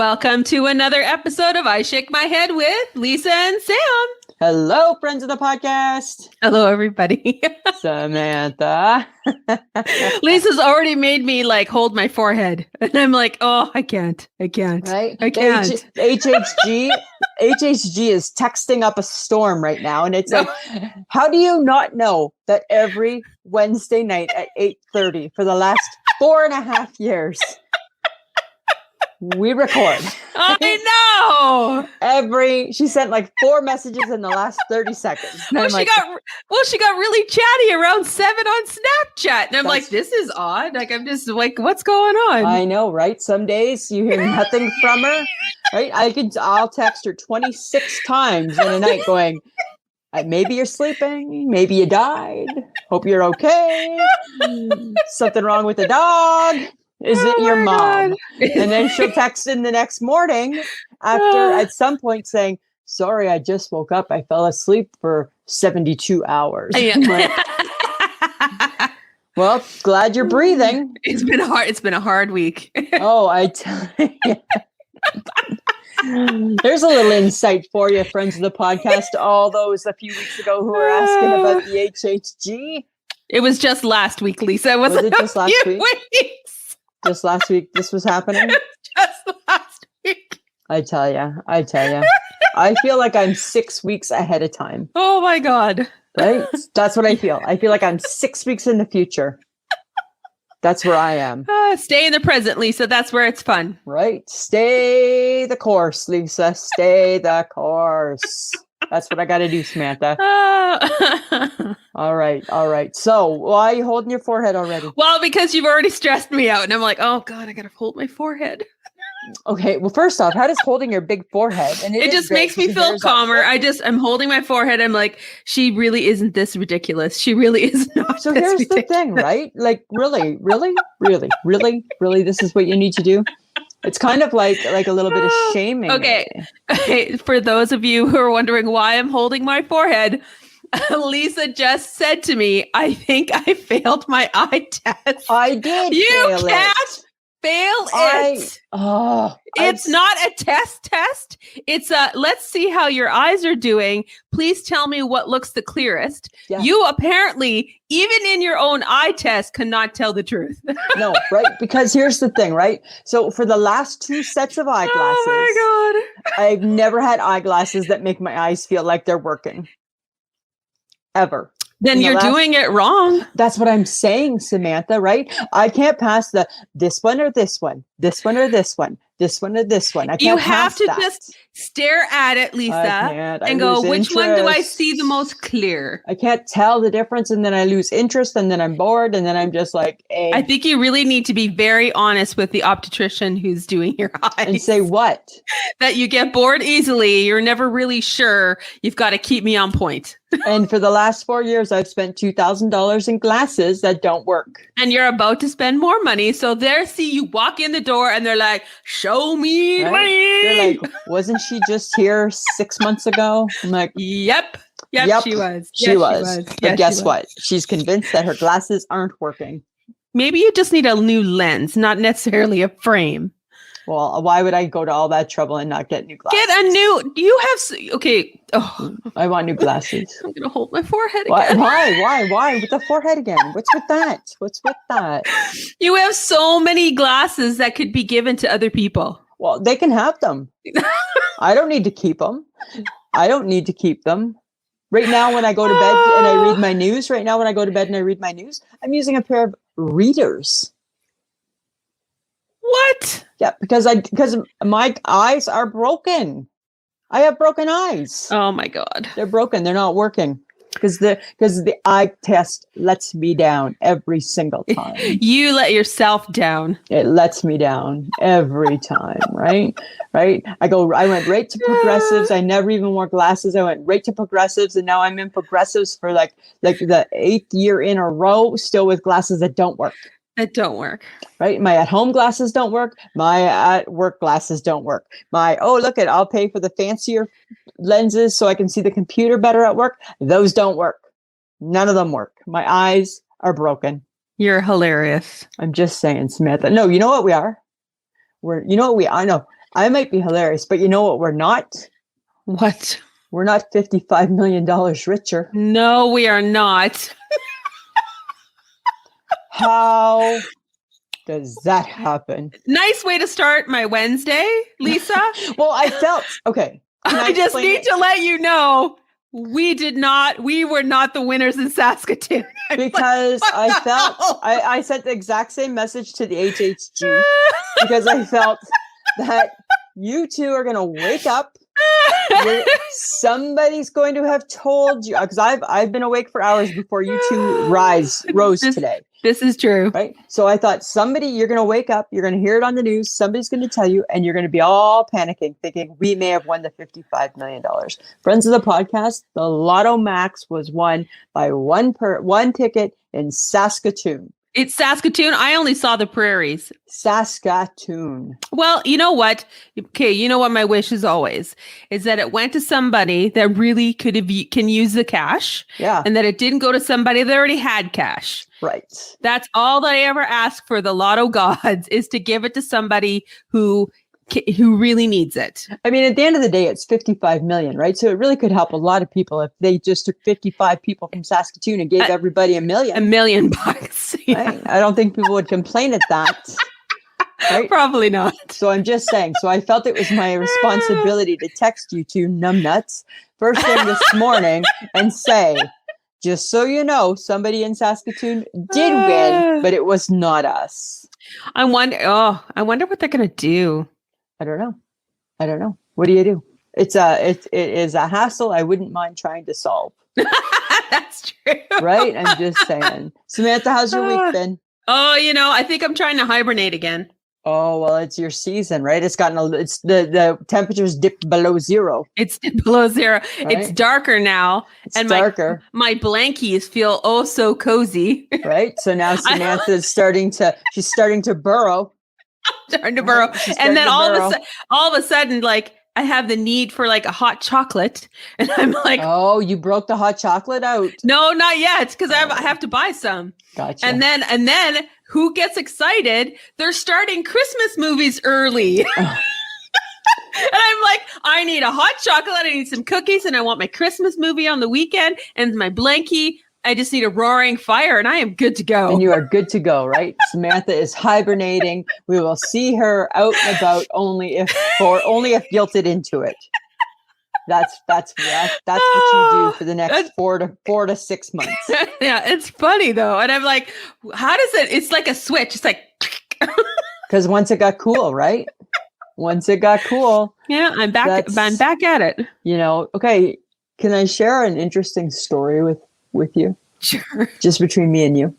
Welcome to another episode of I Shake My Head with Lisa and Sam. Hello, friends of the podcast. Hello, everybody. Samantha. Lisa's already made me like hold my forehead. And I'm like, oh, I can't. Right? I can't. HHG is texting up a storm right now. And it's like, how do you not know that every Wednesday night at 8:30 for the last 4.5 years, we record? I know. She sent like 4 messages in the last 30 seconds. Well, she got really chatty around 7 on Snapchat. And I'm like, this is odd. Like, I'm just like, what's going on? I know, right? Some days you hear nothing from her, right? I'll text her 26 times in a night going, maybe you're sleeping. Maybe you died. Hope you're okay. Something wrong with the dog. Is it your mom? And then she'll text in the next morning after at some point saying, sorry, I just woke up. I fell asleep for 72 hours. Yeah. Like, well, glad you're breathing. It's been hard. It's been a hard week. Oh, I tell you. There's a little insight for you, friends of the podcast. All those a few weeks ago who were asking about the HHG. It was just last week, Lisa. Was it just last week? Weeks? Just last week this was happening? Just last week. I tell you. I feel like I'm 6 weeks ahead of time. Oh my God. Right? That's what I feel. I feel like I'm 6 weeks in the future. That's where I am. Stay in the present, Lisa. That's where it's fun. Right? Stay the course, Lisa. Stay the course. That's what I got to do, Samantha. All right. So why are you holding your forehead already? Well, because you've already stressed me out. And I'm like, oh God, I got to hold my forehead. Okay. Well, first off, how does holding your big forehead? And it just makes me feel calmer. I'm holding my forehead. I'm like, she really isn't this ridiculous. She really is not. So here's ridiculous. The thing, right? Like, really, this is what you need to do. It's kind of like a little bit of shaming. Okay. For those of you who are wondering why I'm holding my forehead, Lisa just said to me, I think I failed my eye test. I did. You can't fail it. It's not a test. It's a let's see how your eyes are doing. Please tell me what looks the clearest. Yeah. You apparently, even in your own eye test, cannot tell the truth. No, right? Because here's the thing, right? So for the last 2 sets of eyeglasses, oh my God, I've never had eyeglasses that make my eyes feel like they're working. Ever. Then you're doing it wrong. That's what I'm saying, Samantha, right? I can't pass this one or this one, this one or this one, this one or this one. I can't. You have to just stare at it, Lisa, and go, which one do I see the most clear? I can't tell the difference, and then I lose interest, and then I'm bored, and then I'm just like, hey. I think you really need to be very honest with the optician who's doing your eyes. And say what? That you get bored easily. You're never really sure. You've got to keep me on point. And for the last 4 years, I've spent $2,000 in glasses that don't work. And you're about to spend more money. So you walk in the door and they're like, show me money. They're like, wasn't she just here 6 months ago? I'm like, Yep, she was. She was. But guess what? She's convinced that her glasses aren't working. Maybe you just need a new lens, not necessarily a frame. Well, why would I go to all that trouble and not get new glasses? Get a new. You have. Okay. Oh, I want new glasses. I'm gonna hold my forehead again. Why? With the forehead again? What's with that? You have so many glasses that could be given to other people. Well, they can have them. I don't need to keep them. Right now, when I go to bed and I read my news, I'm using a pair of readers. What? Yeah, because my eyes are broken. I have broken eyes. Oh my God. They're broken. They're not working. Because the eye test lets me down every single time. You let yourself down. It lets me down every time, right? Right? I went right to progressives. I never even wore glasses. I went right to progressives, and now I'm in progressives for like the 8th year in a row, still with glasses that don't work. That don't work. Right? My at-home glasses don't work. My at-work glasses don't work. I'll pay for the fancier lenses so I can see the computer better at work. Those don't work. None of them work. My eyes are broken. You're hilarious. I'm just saying, Samantha. No, you know what we are? No, I might be hilarious, but you know what? We're not. What? We're not $55 million richer. No, we are not. How does that happen? Nice way to start my Wednesday, Lisa. Well, I felt, okay. I just need to let you know, we were not the winners in Saskatoon. Because I felt, I sent the exact same message to the HHG because I felt that you two are going to wake up. Somebody's going to have told you, because I've been awake for hours before you two rose today. This is true. Right? So I thought you're going to wake up, you're going to hear it on the news, somebody's going to tell you, and you're going to be all panicking, thinking we may have won the $55 million. Friends of the podcast, the Lotto Max was won by one ticket in Saskatoon. It's Saskatoon. I only saw the prairies. Saskatoon. Well, you know what? Okay, you know what my wish is always is that it went to somebody that really can use the cash. Yeah. And that it didn't go to somebody that already had cash. Right. That's all that I ever ask for the Lotto gods is to give it to somebody who really needs it. I mean, at the end of the day, it's 55 million, right? So it really could help a lot of people if they just took 55 people from Saskatoon and gave everybody $1 million. $1 million bucks. Yeah. Right? I don't think people would complain at that. Right? Probably not. So I'm just saying. So I felt it was my responsibility to text you two numbnuts first thing this morning and say, just so you know, somebody in Saskatoon did win, but it was not us. I wonder what they're going to do. I don't know. What do you do? It is a hassle I wouldn't mind trying to solve. That's true. Right? I'm just saying. Samantha, how's your week been? Oh, I think I'm trying to hibernate again. Oh, well, it's your season, right? It's the temperature's dipped below zero. It's dipped below zero. Right? It's darker now. It's darker. My blankies feel oh so cozy. Right? So now Samantha's starting to burrow. Starting to burrow. And then all of a sudden, like I have the need for like a hot chocolate. And I'm like, oh, you broke the hot chocolate out. No, not yet. Because I have to buy some. Gotcha. And then who gets excited? They're starting Christmas movies early. And I'm like, I need a hot chocolate. I need some cookies. And I want my Christmas movie on the weekend. And my blankie. I just need a roaring fire and I am good to go. And you are good to go, right? Samantha is hibernating. We will see her out and about only if guilted into it. That's what you do for the next 4 to 6 months. Yeah, it's funny though. And I'm like, how does it's like a switch. It's like because once it got cool, right? Once it got cool. Yeah, I'm back at it. Okay. Can I share an interesting story with you? Sure. Just between me and you.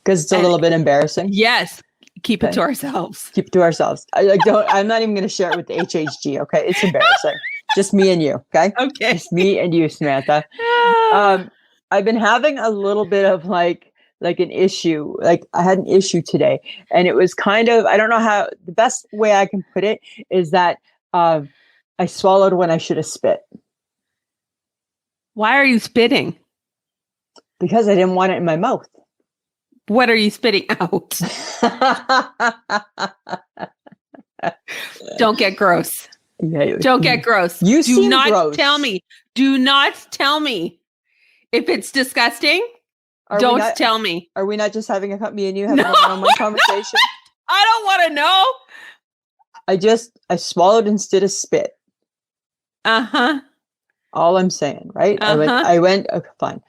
Because it's a little bit embarrassing. Yes. Keep it to ourselves. Keep it to ourselves. I'm not even going to share it with the HHG. Okay. It's embarrassing. Just me and you. Okay. Okay. Just me and you, Samantha. I've been having a little bit of like an issue. Like I had an issue today and it was kind of, I don't know how the best way I can put it is that I swallowed when I should have spit. Why are you spitting? Because I didn't want it in my mouth. What are you spitting out? Don't get gross. Yeah, don't get gross. You do not gross. Tell me. Do not tell me. If it's disgusting, don't tell me. Are we not just having me and you having a one-on-one conversation? I don't want to know. I swallowed instead of spit. Uh-huh. All I'm saying, right? Uh-huh. I went, okay, fine.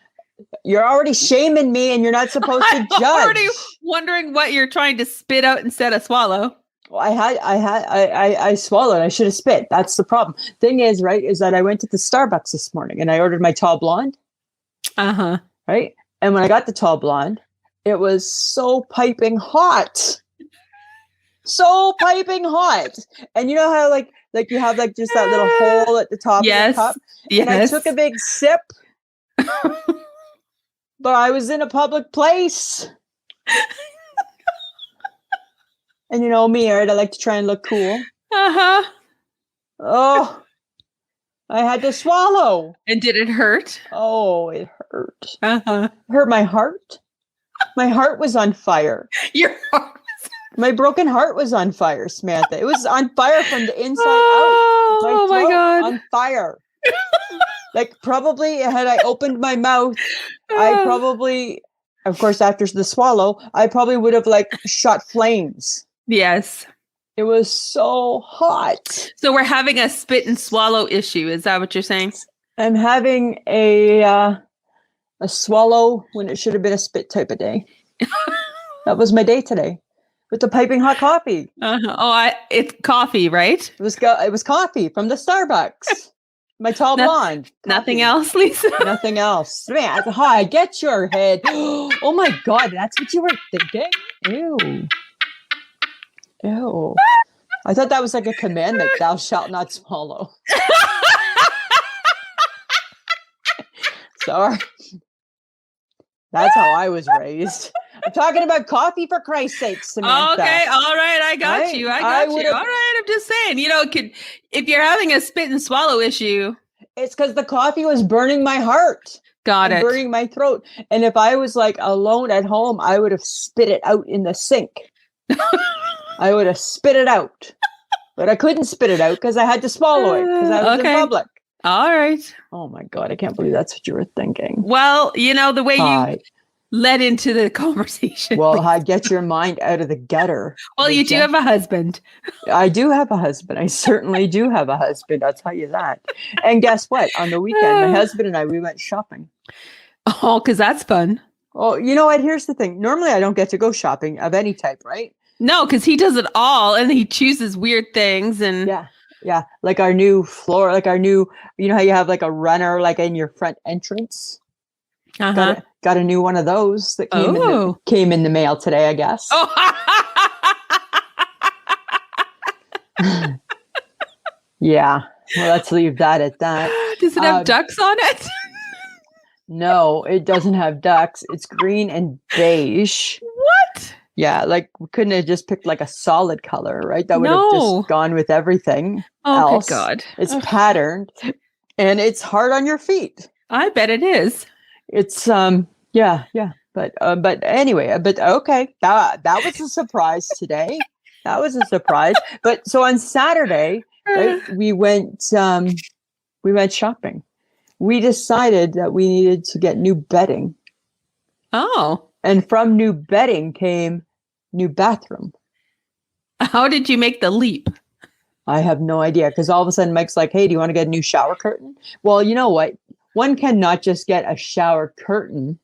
You're already shaming me and you're not supposed to judge. I'm already wondering what you're trying to spit out instead of swallow. Well, I swallowed. I should have spit. That's the problem. Thing is, right, is that I went to the Starbucks this morning and I ordered my tall blonde. Uh-huh. Right? And when I got the tall blonde, it was so piping hot. So piping hot. And you know how like you have like just that little hole at the top of the cup? Yes. And I took a big sip. But I was in a public place. And you know me, right? I like to try and look cool. Uh-huh. Oh, I had to swallow. And did it hurt? Oh, it hurt. Uh-huh. It hurt my heart. My heart was on fire. Your heart was on My broken heart was on fire, Samantha. It was on fire from the inside out. Oh my God. On fire. Like probably had I opened my mouth, I probably, of course, after the swallow, I probably would have like shot flames. Yes. It was so hot. So we're having a spit and swallow issue. Is that what you're saying? I'm having a swallow when it should have been a spit type of day. That was my day today with the piping hot coffee. It's coffee, right? It was coffee from the Starbucks. My tall blonde. Nothing else, Lisa? Nothing else. Man, hi, get your head. Oh my God, that's what you were thinking? Ew. Ew. I thought that was like a commandment. Thou shalt not swallow. Sorry. That's how I was raised. I'm talking about coffee for Christ's sake, Samantha. Okay, all right, I got you. All right, I'm just saying, if you're having a spit and swallow issue. It's because the coffee was burning my heart. Got it. Burning my throat. And if I was like alone at home, I would have spit it out in the sink. I would have spit it out. But I couldn't spit it out because I had to swallow it because I was in public. All right. Oh my God, I can't believe that's what you were thinking. Well, the way you led into the conversation. Well, get your mind out of the gutter. Well, you do have a husband. I do have a husband. I certainly do have a husband. I'll tell you that. And guess what? On the weekend, my husband and we went shopping. Oh, because that's fun. Oh, you know what? Here's the thing. Normally, I don't get to go shopping of any type, right? No, because he does it all and he chooses weird things. And yeah. Like our new floor, like our new, how you have like a runner like in your front entrance? Uh-huh. Got a new one of those that came in the mail today, I guess. Oh. Yeah. Well, let's leave that at that. Does it have ducks on it? No, it doesn't have ducks. It's green and beige. What? Yeah, like we couldn't have just picked like a solid color, right? That would have just gone with everything else. Oh, good God. It's patterned and it's hard on your feet. I bet it is. It's yeah. But anyway, okay. That was a surprise today. That was a surprise. But so on Saturday, right, we went shopping. We decided that we needed to get new bedding. Oh. And from new bedding came new bathroom. How did you make the leap? I have no idea. Because all of a sudden Mike's like, hey, do you want to get a new shower curtain? Well, you know what? One cannot just get a shower curtain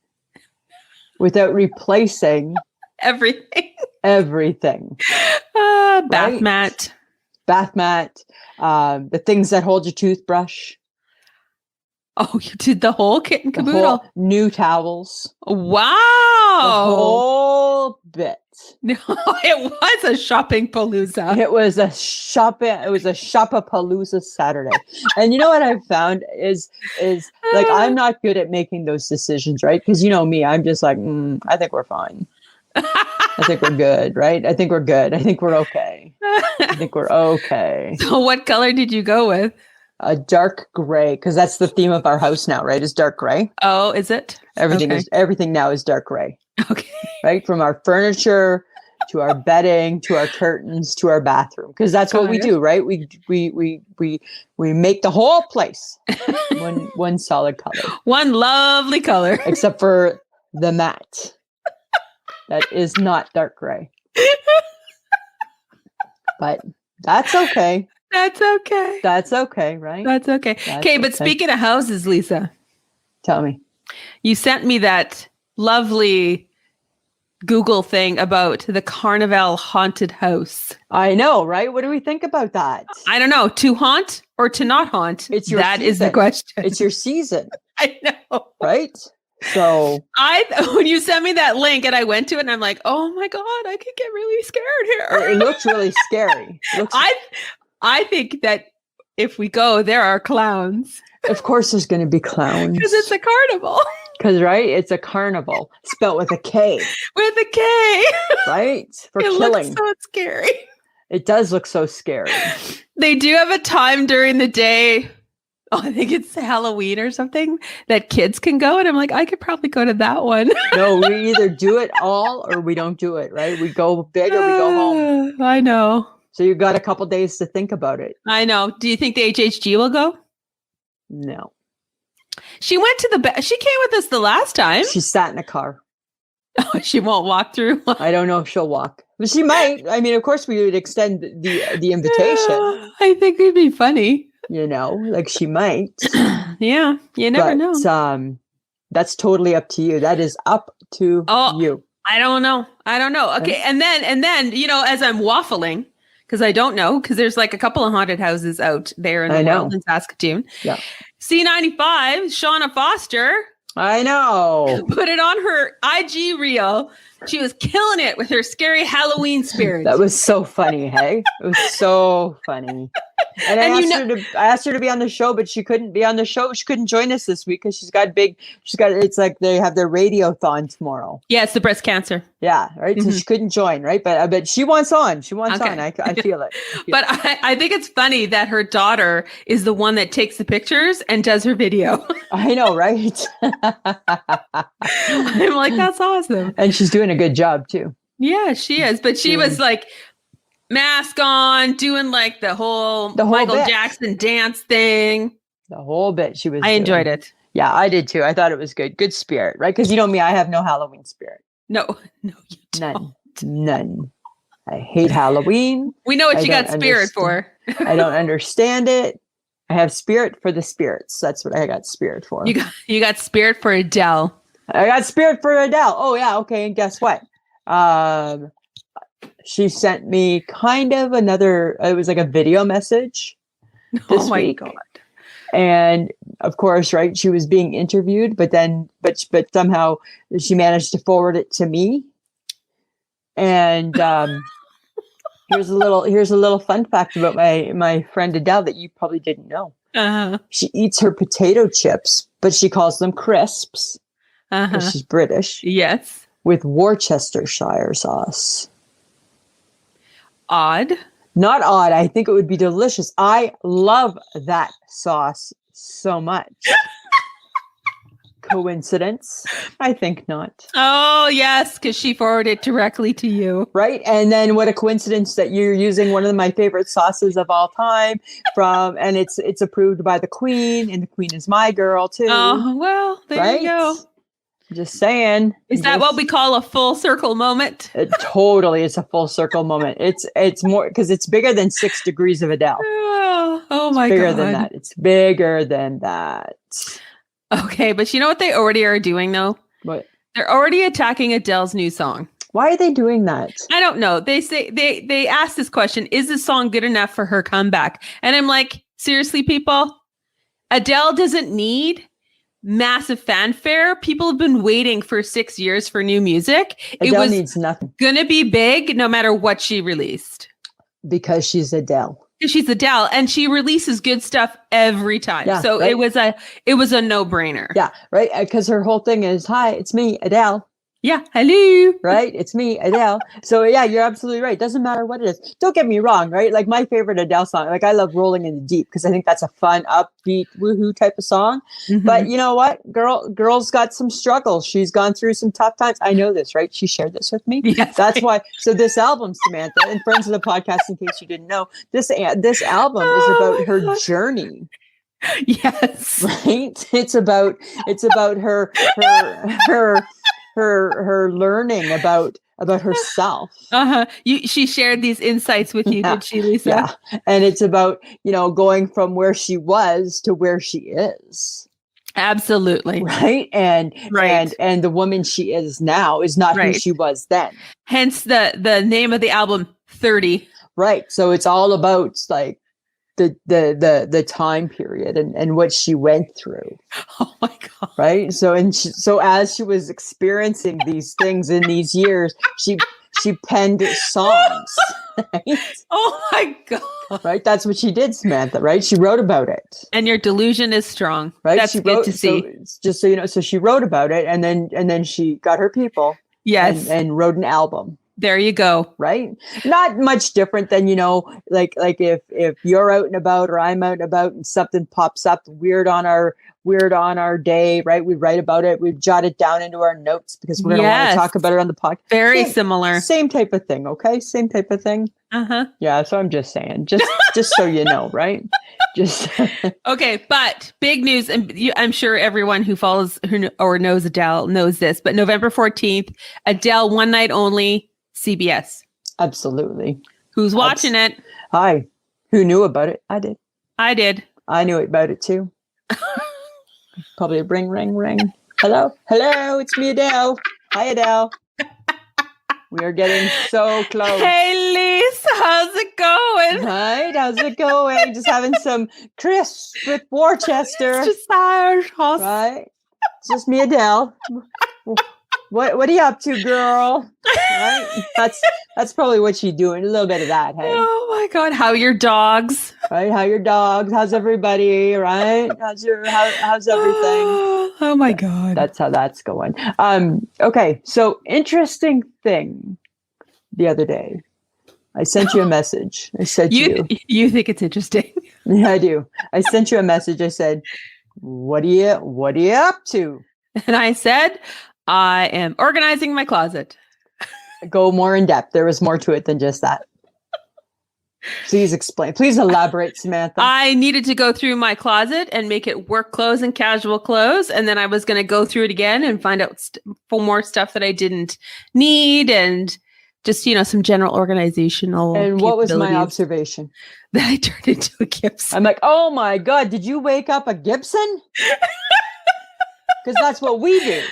without replacing everything. Bath mat. The things that hold your toothbrush. Oh, you did the whole kit and caboodle. New towels. Wow. The whole bit. No, it was a shopping palooza. It was a shopapalooza Saturday. And you know what I've found is like, I'm not good at making those decisions, right? Because you know me, I'm just like, I think we're fine. I think we're good, right? I think we're good. I think we're okay. So what color did you go with? A dark gray, because that's the theme of our house now, right? Is dark gray. Oh, is it? Everything now is dark gray. Okay. Right? From our furniture to our bedding to our curtains to our bathroom. Because that's what we do, right? We make the whole place one solid color. One lovely color. Except for the mat. That is not dark gray. But that's okay. That's okay. That's okay, right? That's okay. Okay, but speaking of houses, Lisa. Tell me. You sent me that lovely Google thing about the Carnival haunted house. I know, right? What do we think about that? I don't know. To haunt or to not haunt? That is the question. It's your season. I know. Right? So when you sent me that link and I went to it and I'm like, oh my God, I could get really scared here. It looks really scary. I think that if we go, there are clowns. Of course there's going to be clowns. Because it's a carnival. Because, right, it's a carnival. Spelled with a K. With a K. Right? For killing. It looks so scary. It does look so scary. They do have a time during the day Oh, I think it's Halloween or something that kids can go. And I'm like, I could probably go to that one. No, we either do it all or we don't do it, right? We go big or we go home. I know. So you've got a couple days to think about it. I know. Do you think the HHG will go? No. She went to she came with us the last time. She sat in a car. Oh, she won't walk through. I don't know if she'll walk. But she might. I mean, of course, we would extend the invitation. I think it'd be funny. You know, like she might. Yeah, you never know. That's totally up to you. That is up to you. I don't know. Okay, and then as I'm waffling, because I don't know, because there's like a couple of haunted houses out there in the world in Saskatoon. Yeah. C95, Shauna Foster. I know. Put it on her IG reel. She was killing it with her scary Halloween spirit. That was so funny, hey? It was so funny. And I asked her to be on the show, but she couldn't be on the show. She couldn't join us this week because it's like they have their radiothon tomorrow. Yeah, it's the breast cancer. Yeah, right. Mm-hmm. So she couldn't join, right? But she wants on. She wants on. I feel it. But I think it's funny that her daughter is the one that takes the pictures and does her video. I know, right? I'm like, that's awesome. And she's doing a good job too. Yeah, she is. But she was like mask on, doing like the whole Michael Jackson dance thing. The whole bit she was. I enjoyed it. Yeah, I did too. I thought it was good. Good spirit, right? Because you know me, I have no Halloween spirit. No, you don't. None. I hate Halloween. We know what you got spirit for. I don't understand it. I have spirit for the spirits. That's what I got spirit for. You got spirit for Adele. I got spirit for Adele. Oh yeah, okay. And guess what? She sent me kind of it was like a video message this week. God. And of course, right, she was being interviewed, but somehow she managed to forward it to me. And here's a little fun fact about my friend Adele that you probably didn't know. Uh-huh. She eats her potato chips, but she calls them crisps. Uh-huh. She's British. Yes. With Worcestershire sauce. Odd. Not odd. I think it would be delicious. I love that sauce so much. Coincidence? I think not. Oh, yes, because she forwarded it directly to you. Right? And then what a coincidence that you're using one of my favorite sauces of all time and it's approved by the Queen, and the Queen is my girl too. Oh, well, there you go. Just saying. Is that what we call a full circle moment? Totally. It's a full circle moment. It's more because it's bigger than 6 degrees of Adele. Oh my God. Bigger than that. It's bigger than that. Okay. But you know what they already are doing though? What? They're already attacking Adele's new song. Why are they doing that? I don't know. They say they asked this question, is this song good enough for her comeback? And I'm like, seriously, people? Adele doesn't need massive fanfare. People have been waiting for 6 years for new music. Adele needs nothing. Gonna be big no matter what she released. Because she's Adele. She's Adele, and she releases good stuff every time. Yeah, so right? it was a no-brainer. Yeah, right. Because her whole thing is, "Hi, it's me, Adele." Yeah, hello. Right? It's me, Adele. So yeah, you're absolutely right. Doesn't matter what it is. Don't get me wrong, right? Like my favorite Adele song, like I love Rolling in the Deep because I think that's a fun, upbeat, woohoo type of song. Mm-hmm. But you know what? Girl's got some struggles. She's gone through some tough times. I know this, right? She shared this with me. Yes, that's why. So this album, Samantha, and friends of the podcast, in case you didn't know, this album is about her journey. Yes. Right? It's about her learning about herself. Uh-huh. She shared these insights with you, did she, Lisa? Yeah. And it's about, going from where she was to where she is. Absolutely. Right. And the woman she is now is not who she was then. Hence the name of the album, 30. Right. So it's all about like the time period and what she went through. Oh my God. Right. So as she was experiencing these things in these years, she penned songs. Right? Oh my God. Right. That's what she did, Samantha. Right. She wrote about it. And your delusion is strong. Right. That's good to see. So, just so you know, so she wrote about it and then she got her people. Yes. And wrote an album. There you go. Right? Not much different than, like if you're out and about or I'm out and about and something pops up weird on our day, right? We write about it. We jot it down into our notes because we're going to want to talk about it on the podcast. Very similar. Same type of thing. Okay. Same type of thing. Uh-huh. Yeah. So I'm just saying, just so you know, right? Just okay. But big news. And I'm sure everyone who follows or knows Adele knows this, but November 14th, Adele one night only, CBS. Absolutely. Who's watching it? Hi. Who knew about it? I did. I knew about it too. Probably a ring. Hello, it's me, Adele. Hi, Adele. We are getting so close. Hey, Lise, how's it going? Right, how's it going? Just having some crisps with Worcester. It's just Irish house. Right, it's just me, Adele. What are you up to, girl? Right? That's probably what she's doing. A little bit of that, hey? Oh my God. How are your dogs? Right? How your dogs? How's everybody? Right? How's everything? Oh my God. That's how that's going. Okay. So interesting thing the other day. I sent you a message. I said you think it's interesting? Yeah, I do. I sent you a message. I said, what are you up to? And I said, I am organizing my closet. Go more in depth. There was more to it than just that. Please explain. Please elaborate, Samantha. I needed to go through my closet and make it work clothes and casual clothes. And then I was going to go through it again and find out for more stuff that I didn't need and just, some general organizational. And what was my observation? That I turned into a Gibson. I'm like, oh my God, did you wake up a Gibson? Because that's what we do.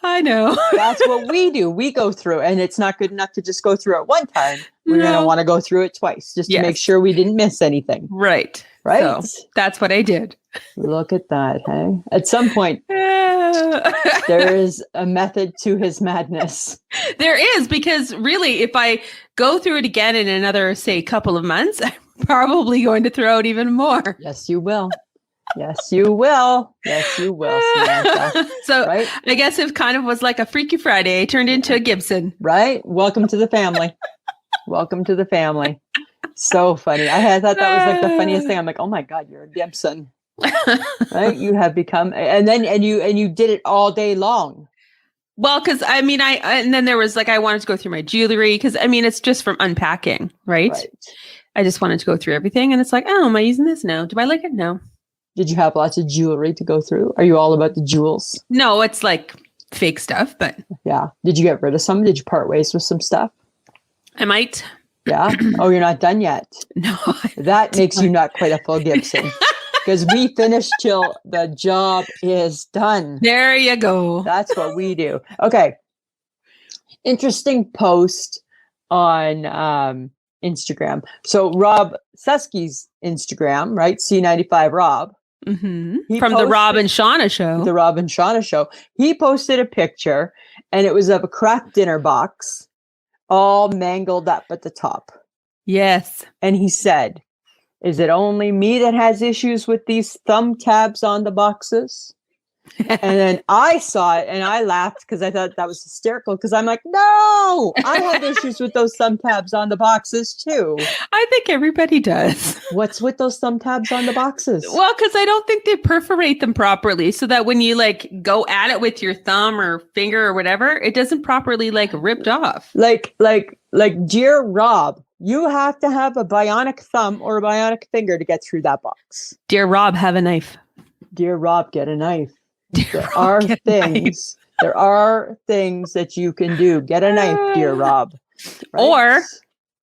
I know. That's what we do. We go through, and it's not good enough to just go through it one time. We're going to want to go through it twice just to make sure we didn't miss anything. Right. Right. So that's what I did. Look at that. Hey, at some point, there is a method to his madness. There is, because really, if I go through it again in another, say, couple of months, I'm probably going to throw out even more. Yes, you will. Yes, you will. Yes, you will, Samantha. So right? I guess it kind of was like a Freaky Friday. I turned into a Gibson. Right? Welcome to the family. Welcome to the family. So funny. I thought that was like the funniest thing. I'm like, oh my God, you're a Gibson. Right? You have become, and you did it all day long. Well, because and then there was like, I wanted to go through my jewelry because it's just from unpacking, right? I just wanted to go through everything. And it's like, oh, am I using this? No. Do I like it? No. Did you have lots of jewelry to go through? Are you all about the jewels? No, it's like fake stuff, but. Yeah. Did you get rid of some? Did you part ways with some stuff? I might. Yeah. Oh, you're not done yet. No. That makes you not quite a full Gibson. Because we finish till the job is done. There you go. That's what we do. Okay. Interesting post on Instagram. So Rob Suski's Instagram, right? C95 Rob. Mm-hmm. From the Rob and Shauna show. The Rob and Shauna show. He posted a picture and it was of a cracked dinner box, all mangled up at the top. Yes. And he said, is it only me that has issues with these thumb tabs on the boxes? And then I saw it and I laughed because I thought that was hysterical because I'm like, no, I have issues with those thumb tabs on the boxes too. I think everybody does. What's with those thumb tabs on the boxes? Well, because I don't think they perforate them properly so that when you like go at it with your thumb or finger or whatever, it doesn't properly like ripped off. Like, dear Rob, you have to have a bionic thumb or a bionic finger to get through that box. Dear Rob, have a knife. Dear Rob, get a knife. There are things that you can do. Get a knife, dear Rob. Right? Or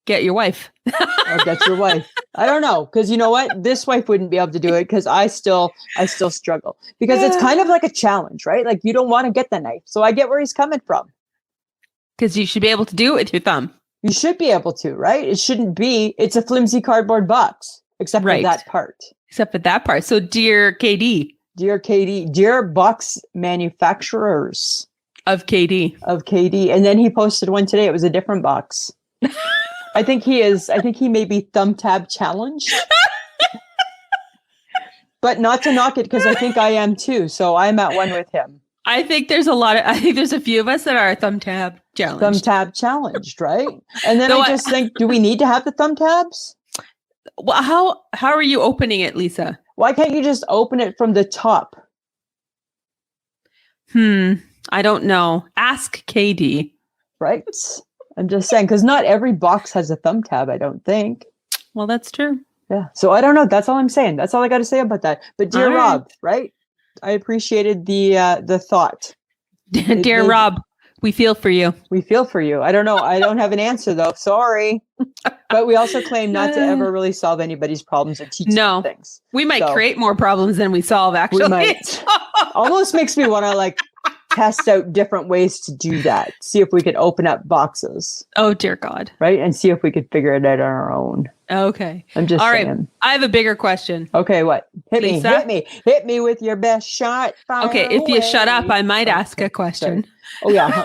get your wife. Or get your wife. I don't know. Because you know what? This wife wouldn't be able to do it because I still struggle. Because it's kind of like a challenge, right? Like you don't want to get the knife. So I get where he's coming from. Because you should be able to do it with your thumb. You should be able to, right? It shouldn't be. It's a flimsy cardboard box. Except for that part. Except for that part. So dear KD. Dear KD, dear box manufacturers of KD. And then he posted one today. It was a different box. I think he may be thumb tab challenged. But not to knock it because I think I am too. So I'm at one with him. I think there's a few of us that are thumb tab challenged. Thumb tab challenged, right? And then I just think, do we need to have the thumb tabs? Well, how are you opening it, Lisa? Why can't you just open it from the top? I don't know. Ask KD. Right? I'm just saying, because not every box has a thumb tab, I don't think. Well, that's true. Yeah. So I don't know. That's all I'm saying. That's all I got to say about that. But dear Rob, right? I appreciated the thought. Dear Rob, we feel for you. We feel for you. I don't know. I don't have an answer though. Sorry. But we also claim not to ever really solve anybody's problems or teach them things. We might create more problems than we solve, actually. We might. Almost makes me want to like test out different ways to do that. See if we could open up boxes. Oh, dear God. Right? And see if we could figure it out on our own. Okay. I'm just saying. Right. I have a bigger question. Okay, what? Lisa? Hit me with your best shot. Fire okay, if away. you shut up, I might ask a question. Sorry. Oh, yeah.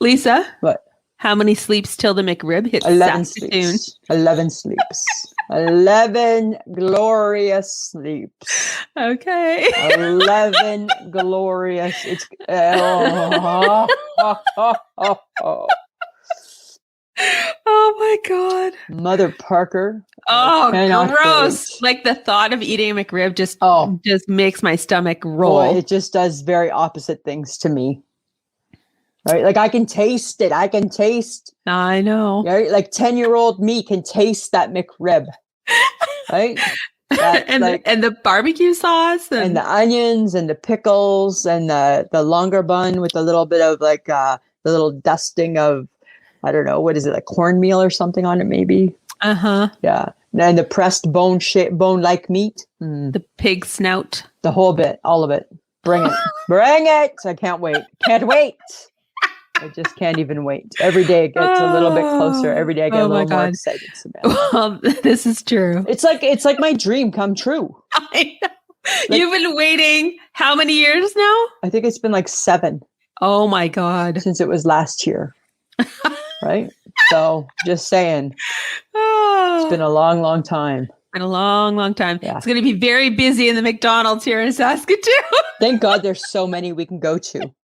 Lisa? What? How many sleeps till the McRib hits 11 Saskatoon? sleeps. 11 sleeps. 11 glorious sleeps. Okay. 11 glorious. It's Oh my God. Mother Parker. Oh, gross. Like the thought of eating a McRib just makes my stomach roll. Boy, it just does very opposite things to me. Right? Like I can taste it. I know. Right? Like 10-year-old me can taste that McRib. Right? And the barbecue sauce and the onions and the pickles and the longer bun with a little bit of like the little dusting of, I don't know, what is it, like cornmeal or something on it maybe? Uh-huh. Yeah. And the pressed bone-like meat. The pig snout. The whole bit, all of it. Bring it. Bring it. I can't wait. Can't wait. I just can't even wait. Every day it gets a little bit closer. Every day I get a little more excited. Well, this is true. It's like my dream come true. I know. Like, you've been waiting how many years now? I think it's been like 7. Oh my God. Since it was last year. Right? So just saying. It's been a long, long time. Been a long, long time. Yeah. It's going to be very busy in the McDonald's here in Saskatoon. Thank God there's so many we can go to.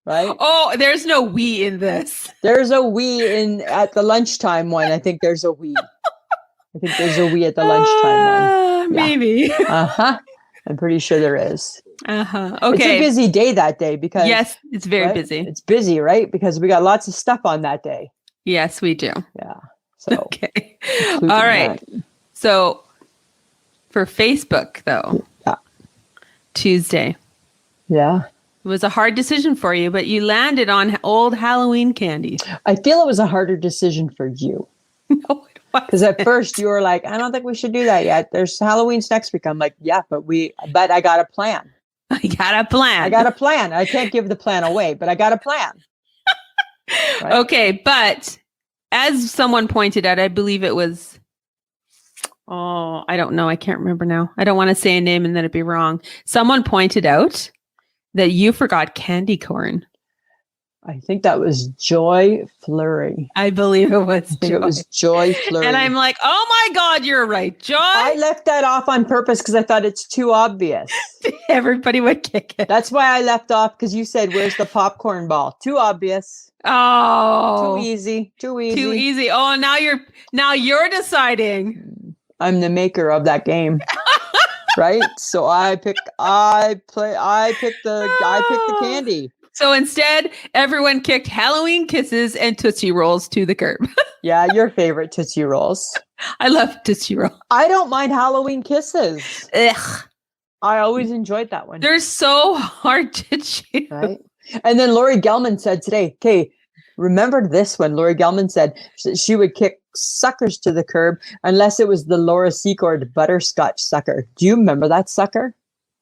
Right? Oh, there's no we in this. There's a we at the lunchtime one. I think there's a we. I think there's a we at the lunchtime one. Maybe. Uh-huh. I'm pretty sure there is. Uh-huh. Okay. It's a busy day that day because yes, it's very busy. It's busy, right? Because we got lots of stuff on that day. Yes, we do. Yeah. So okay. All right. That. So for Facebook though, Tuesday. Yeah. It was a hard decision for you, but you landed on old Halloween candy. I feel it was a harder decision for you. No, it wasn't. Because at first you were like, I don't think we should do that yet. There's Halloween's next week. I'm like, yeah, but I got a plan. I got a plan. I can't give the plan away, but I got a plan. Right? Okay, but as someone pointed out, I believe it was, I don't know. I can't remember now. I don't want to say a name and then it'd be wrong. Someone pointed out that you forgot candy corn. I think that was Joy Fleury. I believe it was Joy. It was Joy Fleury. And I'm like, oh my God, you're right, Joy. I left that off on purpose because I thought it's too obvious. Everybody would kick it. That's why I left off because you said, where's the popcorn ball? Too obvious. Oh. Too easy. Too easy. Oh, now you're deciding. I'm the maker of that game. Right? So I picked the candy. So instead, everyone kicked Halloween Kisses and Tootsie Rolls to the curb. Yeah, your favorite Tootsie Rolls. I love Tootsie Roll. I don't mind Halloween Kisses. Ugh. I always enjoyed that one. They're so hard to chew. Right? And then Lori Gelman said today, okay, remember this one. Lori Gelman said she would kick suckers to the curb unless it was the Laura Secord butterscotch sucker. Do you remember that sucker?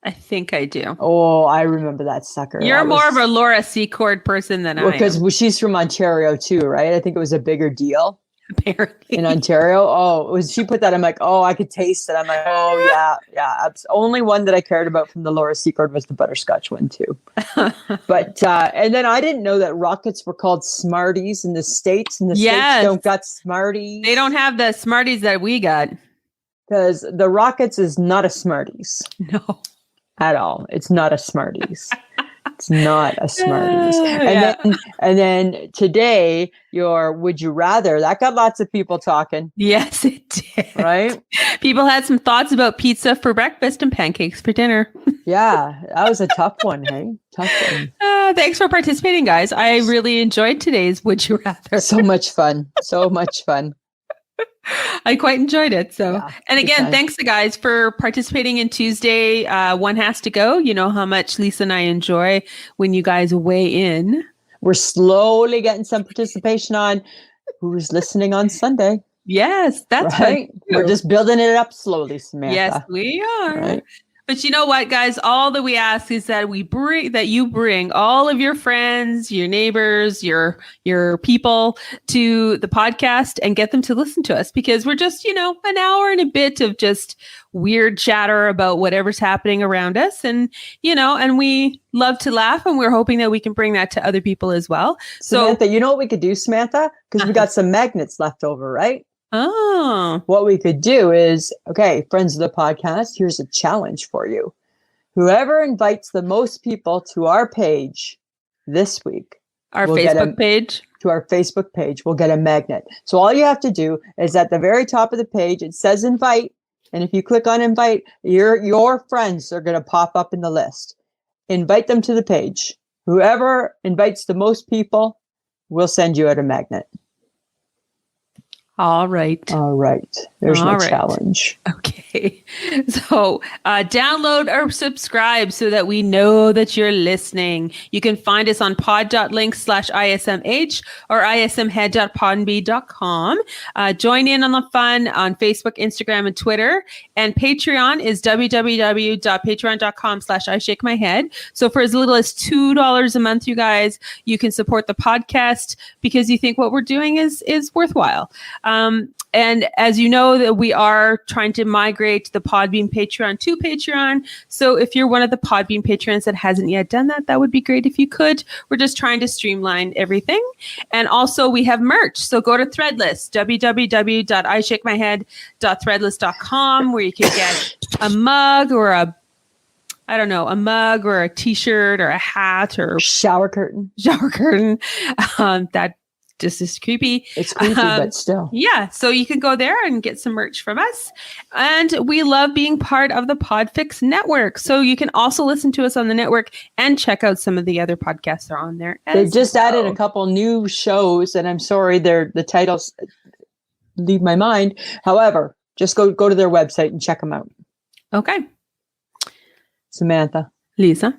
I think I do. Oh, I remember that sucker. You're more of a Laura Secord person than I am. Because she's from Ontario too, right? I think it was a bigger deal. Apparently. In Ontario. Oh, she put that. I'm like, oh, I could taste it. I'm like, oh, yeah. Only one that I cared about from the Laura Secord was the butterscotch one too. But, and then I didn't know that rockets were called Smarties in the States. And the States don't got Smarties. They don't have the Smarties that we got. Because the rockets is not a Smarties. No. At all. It's not a Smarties. It's not a Smarties. And then today, your Would You Rather, that got lots of people talking. Yes, it did. Right? People had some thoughts about pizza for breakfast and pancakes for dinner. Yeah, that was a tough one, hey? Tough one. Thanks for participating, guys. I really enjoyed today's Would You Rather. So much fun. So much fun. I quite enjoyed it. So, and again, thanks to guys for participating in Tuesday. One has to go. You know how much Lisa and I enjoy when you guys weigh in. We're slowly getting some participation on who's listening on Sunday. Yes, that's right. We're just building it up slowly, Samantha. Yes, we are. Right. But you know what, guys? All that we ask is that you bring all of your friends, your neighbors, your people to the podcast and get them to listen to us, because we're just, an hour and a bit of just weird chatter about whatever's happening around us. And, and we love to laugh, and we're hoping that we can bring that to other people as well. Samantha, you know what we could do, Samantha? Because we got some magnets left over, right? Oh. What we could do is, okay, friends of the podcast, here's a challenge for you. Whoever invites the most people to our page this week, our Facebook page, will get a magnet. So all you have to do is at the very top of the page, it says invite. And if you click on invite, your friends are going to pop up in the list. Invite them to the page. Whoever invites the most people will send you out a magnet. All right. There's no challenge. Okay. So download or subscribe so that we know that you're listening. You can find us on pod.link/ISMH or ismhead.podbe.com. Join in on the fun on Facebook, Instagram, and Twitter. And Patreon is www.patreon.com/IShakeMyHead. So for as little as $2 a month, you guys, you can support the podcast because you think what we're doing is worthwhile. And as you know, that we are trying to migrate the Podbean Patreon to Patreon. So if you're one of the Podbean patrons that hasn't yet done that, that would be great if you could. We're just trying to streamline everything. And also we have merch. So go to Threadless, www.ishakemyhead.threadless.com, where you can get a mug or a t-shirt or a hat or shower curtain. That just is creepy. It's creepy, but still. Yeah. So you can go there and get some merch from us. And we love being part of the Podfix network. So you can also listen to us on the network and check out some of the other podcasts that are on there. They've just added a couple new shows, and I'm sorry, the titles leave my mind. However, just go to their website and check them out. Okay. Samantha. Lisa.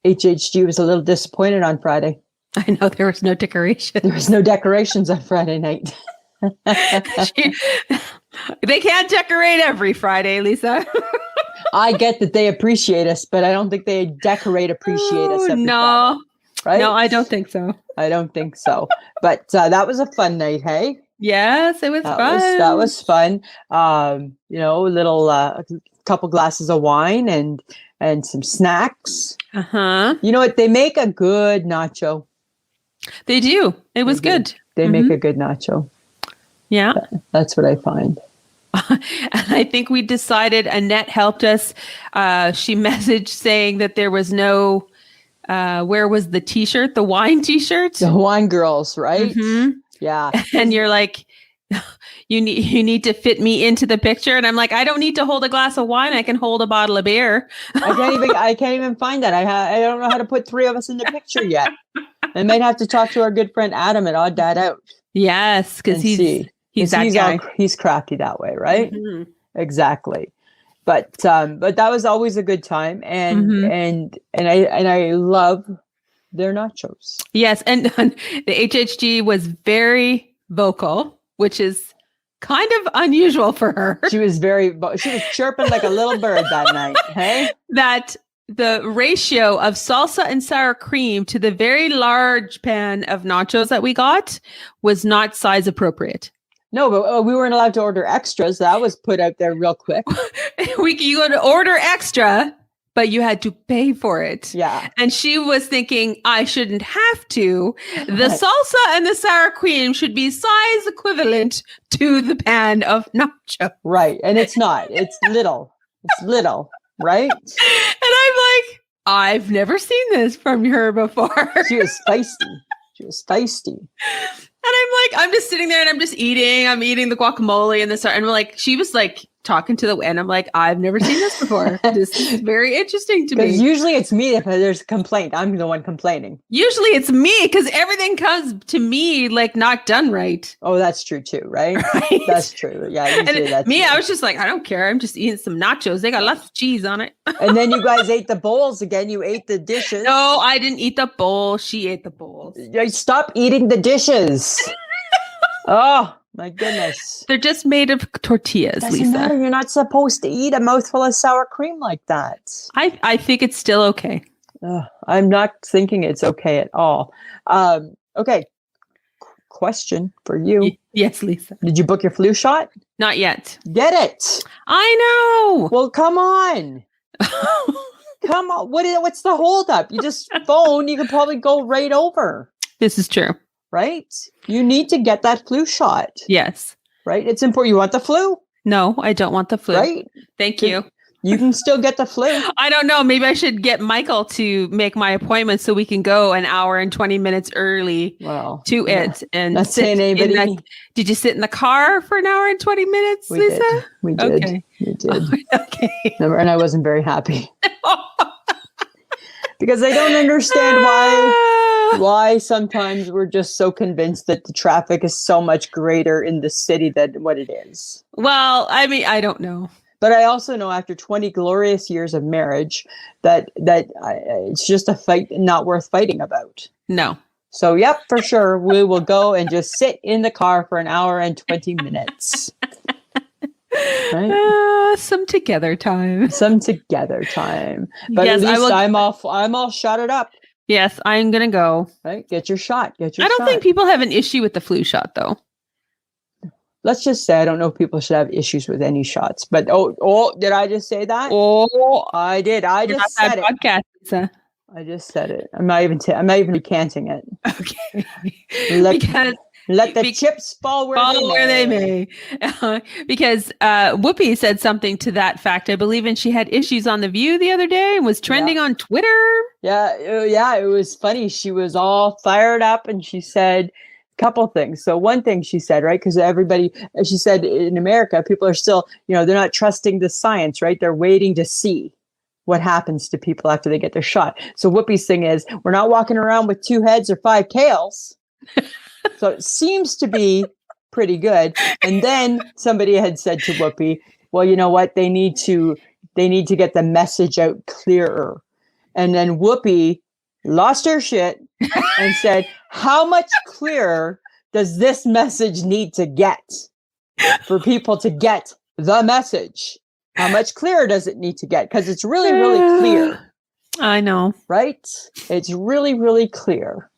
HHG was a little disappointed on Friday. I know there was no decoration. There was no decorations on Friday night. They can't decorate every Friday, Lisa. I get that they appreciate us, but I don't think they appreciate us every Friday, right? No, I don't think so. I don't think so. But that was a fun night, hey? Yes, it was fun. That was fun. A couple glasses of wine and some snacks. Uh-huh. You know what? They make a good nacho. They do. It was good. They make a good nacho. Yeah. That's what I find. And I think we decided, Annette helped us. She messaged saying that there was no, where was the t-shirt? The wine t-shirt? The wine girls, right? Mm-hmm. Yeah. And you're like, you need to fit me into the picture. And I'm like, I don't need to hold a glass of wine. I can hold a bottle of beer. I can't even find that. I don't know how to put three of us in the picture yet. I might have to talk to our good friend Adam and odd that out. Yes, because he's that guy. He's crafty that way, right? Mm-hmm. Exactly. But that was always a good time, and I love their nachos. Yes, and the HHG was very vocal, which is kind of unusual for her. She was chirping like a little bird that night. Hey, that the ratio of salsa and sour cream to the very large pan of nachos that we got was not size appropriate. No, but we weren't allowed to order extras. That was put out there real quick. You go to order extra, but you had to pay for it. Yeah. And she was thinking, I shouldn't have to. The salsa and the sour cream should be size equivalent to the pan of nacho. Right. And it's not. It's little. It's little. right? And I'm like, I've never seen this from her before. She was feisty. And I'm just sitting there and I'm eating the guacamole and and we're like, she was like talking to the, and I'm like, I've never seen this before. This is very interesting to me. Because usually it's me if there's a complaint. I'm the one complaining. Usually it's me because everything comes to me like not done right. Oh, that's true too, right? That's true. Yeah. And me, true. I was just like, I don't care. I'm just eating some nachos. They got lots of cheese on it. And then you guys ate the bowls again. You ate the dishes. No, I didn't eat the bowl. She ate the bowls. Stop eating the dishes. Oh, my goodness. They're just made of tortillas, Doesn't Lisa. Matter. You're not supposed to eat a mouthful of sour cream like that. I think it's still okay. I'm not thinking it's okay at all. Okay. Question for you. Yes, Lisa. Did you book your flu shot? Not yet. Get it. I know. Well, come on. Come on. What's the holdup? You just phone. You could probably go right over. This is true. Right? You need to get that flu shot. Yes. Right? It's important. You want the flu? No, I don't want the flu. Right? Thank you. You can still get the flu. I don't know. Maybe I should get Michael to make my appointment so we can go an hour and 20 minutes early to it. And not saying anybody. Did you sit in the car for an hour and 20 minutes, Lisa? We did. Okay. We did. Okay. And I wasn't very happy. Because I don't understand why sometimes we're just so convinced that the traffic is so much greater in the city than what it is. Well, I mean, I don't know. But I also know after 20 glorious years of marriage that it's just a fight not worth fighting about. No. So, yep, for sure. We will go and just sit in the car for an hour and 20 minutes. Right? Some together time. But yes, at least I'm all shotted up. Yes, I'm gonna go. Right? Get your shot. I don't think people have an issue with the flu shot, though. Let's just say I don't know if people should have issues with any shots. But did I just say that? Oh, I did. I just said it. Podcast. I just said it. I'm not even recanting it. Okay. Let the chips fall where they may. Because Whoopie said something to that fact, I believe, and she had issues on The View the other day and was trending on Twitter. Yeah, it was funny. She was all fired up and she said a couple things. So one thing she said, right, because she said in America, people are still, they're not trusting the science, right? They're waiting to see what happens to people after they get their shot. So Whoopie's thing is, we're not walking around with 2 heads or 5 tails. So it seems to be pretty good. And then somebody had said to Whoopie, well, you know what? They need to get the message out clearer. And then Whoopie lost her shit and said, how much clearer does this message need to get for people to get the message? How much clearer does it need to get? Because it's really, really clear. I know. Right? It's really, really clear.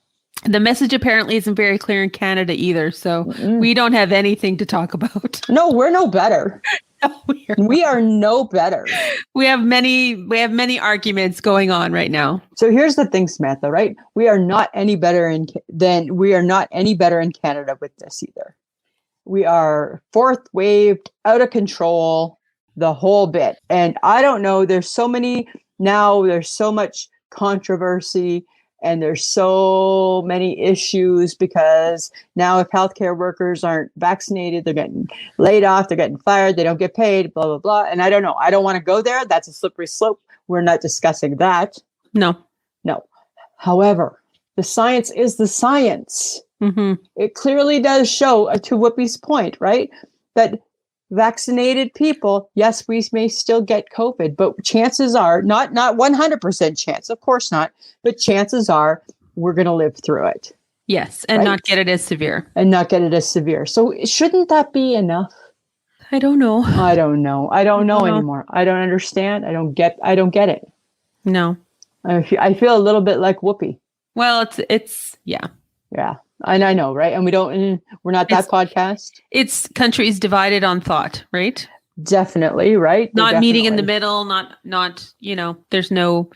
The message apparently isn't very clear in Canada either, so we don't have anything to talk about. No, we're no better. No, we are no better. We have many arguments going on right now. So here's the thing, Samantha, right? We are not any better in Canada with this either. We are fourth waved, out of control, the whole bit. And I don't know, there's so much controversy. And there's so many issues because now if healthcare workers aren't vaccinated, they're getting laid off, they're getting fired, they don't get paid, blah, blah, blah. And I don't know. I don't want to go there. That's a slippery slope. We're not discussing that. No. However, the science is the science. Mm-hmm. It clearly does show, to Whoopi's point, right, that vaccinated people, yes, we may still get COVID, but chances are, not 100% chance, of course not, but chances are we're going to live through it. Yes, and not get it as severe. So shouldn't that be enough? I don't know. I don't know anymore. I don't understand. I don't get it. No. I feel a little bit like Whoopie. Well, it's yeah. Yeah. And I know, right? And we're not that podcast. It's countries divided on thought, right? Definitely, right? Meeting in the middle, there's no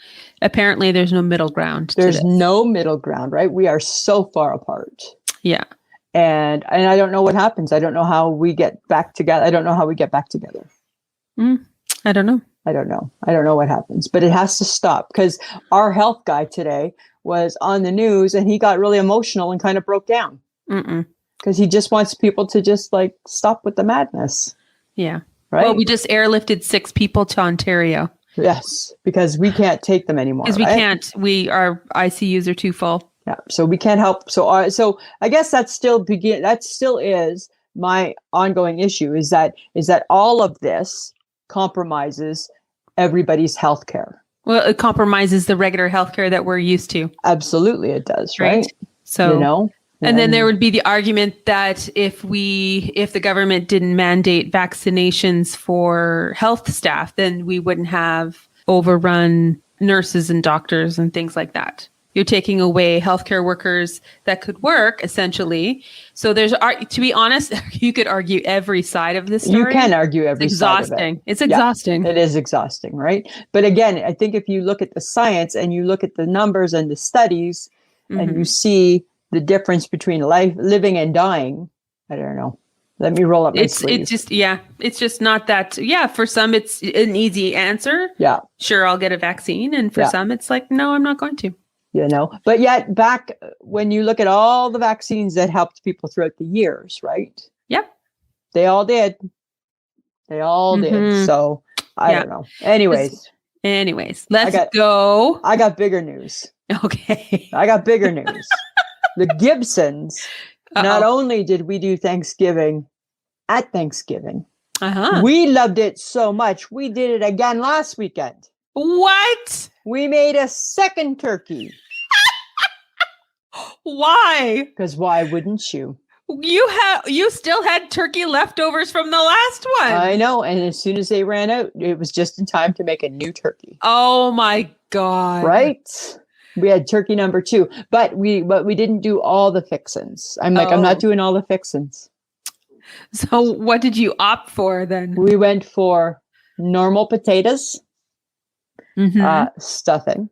middle ground. There's no middle ground, right? We are so far apart. Yeah. And I don't know what happens. I don't know how we get back together. I don't know. I don't know. I don't know what happens, but it has to stop because our health guy today was on the news and he got really emotional and kind of broke down because he just wants people to just like stop with the madness. Yeah. Right. Well, we just airlifted 6 people to Ontario. Yes, because we can't take them anymore. Because we can't. Our ICUs are too full. Yeah, so we can't help. So I guess that still is my ongoing issue is that all of this compromises everybody's healthcare. Well, it compromises the regular healthcare that we're used to. Absolutely, it does, right? So, and then there would be the argument that if the government didn't mandate vaccinations for health staff, then we wouldn't have overrun nurses and doctors and things like that. You're taking away healthcare workers that could work, essentially. So to be honest, you could argue every side of this story. You can argue every side of it. It's exhausting. It is exhausting, right? But again, I think if you look at the science and you look at the numbers and the studies and you see the difference between living and dying, I don't know. Let me roll up my sleeves. It's just not that. Yeah, for some, it's an easy answer. Yeah. Sure, I'll get a vaccine. And for some, it's like, no, I'm not going to. But yet back when you look at all the vaccines that helped people throughout the years, right? Yep. They all did. So I don't know. Anyways, let's go. I got bigger news. Okay. I got bigger news. The Gibsons, not only did we do Thanksgiving at Thanksgiving, we loved it so much. We did it again last weekend. What? We made a second turkey. Why? Because why wouldn't you? You still had turkey leftovers from the last one. I know, and as soon as they ran out, it was just in time to make a new turkey. Oh my God! Right? We had turkey number 2, but we didn't do all the fixins. I'm not doing all the fixins. So what did you opt for then? We went for normal potatoes, stuffing,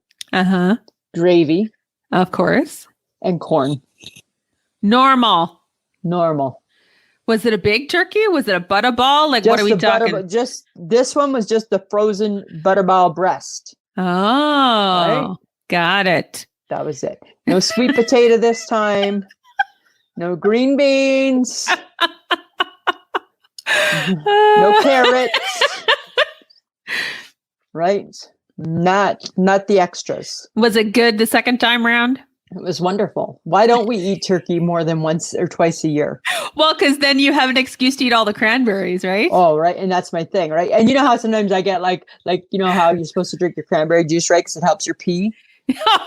gravy, of course, and corn. Normal. Was it a big turkey? Was it a butterball? Like, what are we talking? This one was just the frozen butterball breast. Oh, right? Got it. That was it. No sweet potato this time. No green beans. No carrots. Right? Not the extras. Was it good the second time round? It was wonderful. Why don't we eat turkey more than once or twice a year? Well, because then you have an excuse to eat all the cranberries, right? Oh, right. And that's my thing, right? And you know how sometimes I get like you know how you're supposed to drink your cranberry juice, right? Because it helps your pee.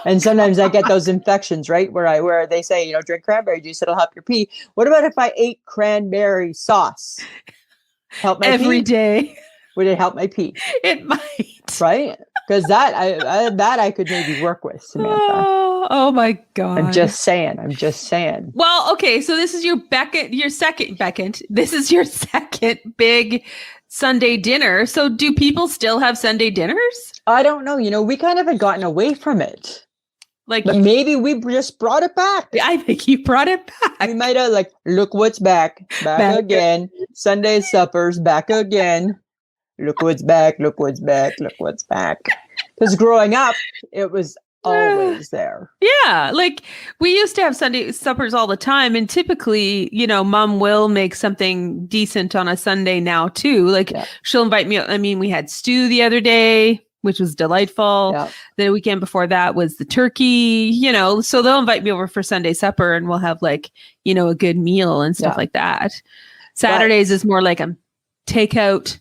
And sometimes I get those infections, right? Where they say, drink cranberry juice, it'll help your pee. What about if I ate cranberry sauce? Help my every pee? Day. Would it help my pee? It might. Right? Because that I could maybe work with, Samantha. Oh my God. I'm just saying. Well, okay. So this is this is your second big Sunday dinner. So do people still have Sunday dinners? I don't know. We kind of had gotten away from it. But maybe we just brought it back. I think you brought it back. We might have look what's back again. Sunday suppers back again. Look what's back. Because growing up, it was always there. Yeah. We used to have Sunday suppers all the time. And typically, mom will make something decent on a Sunday now too. She'll invite me. I mean, we had stew the other day, which was delightful. Yeah. The weekend before that was the turkey, so they'll invite me over for Sunday supper and we'll have a good meal and stuff like that. Saturdays is more like a takeout.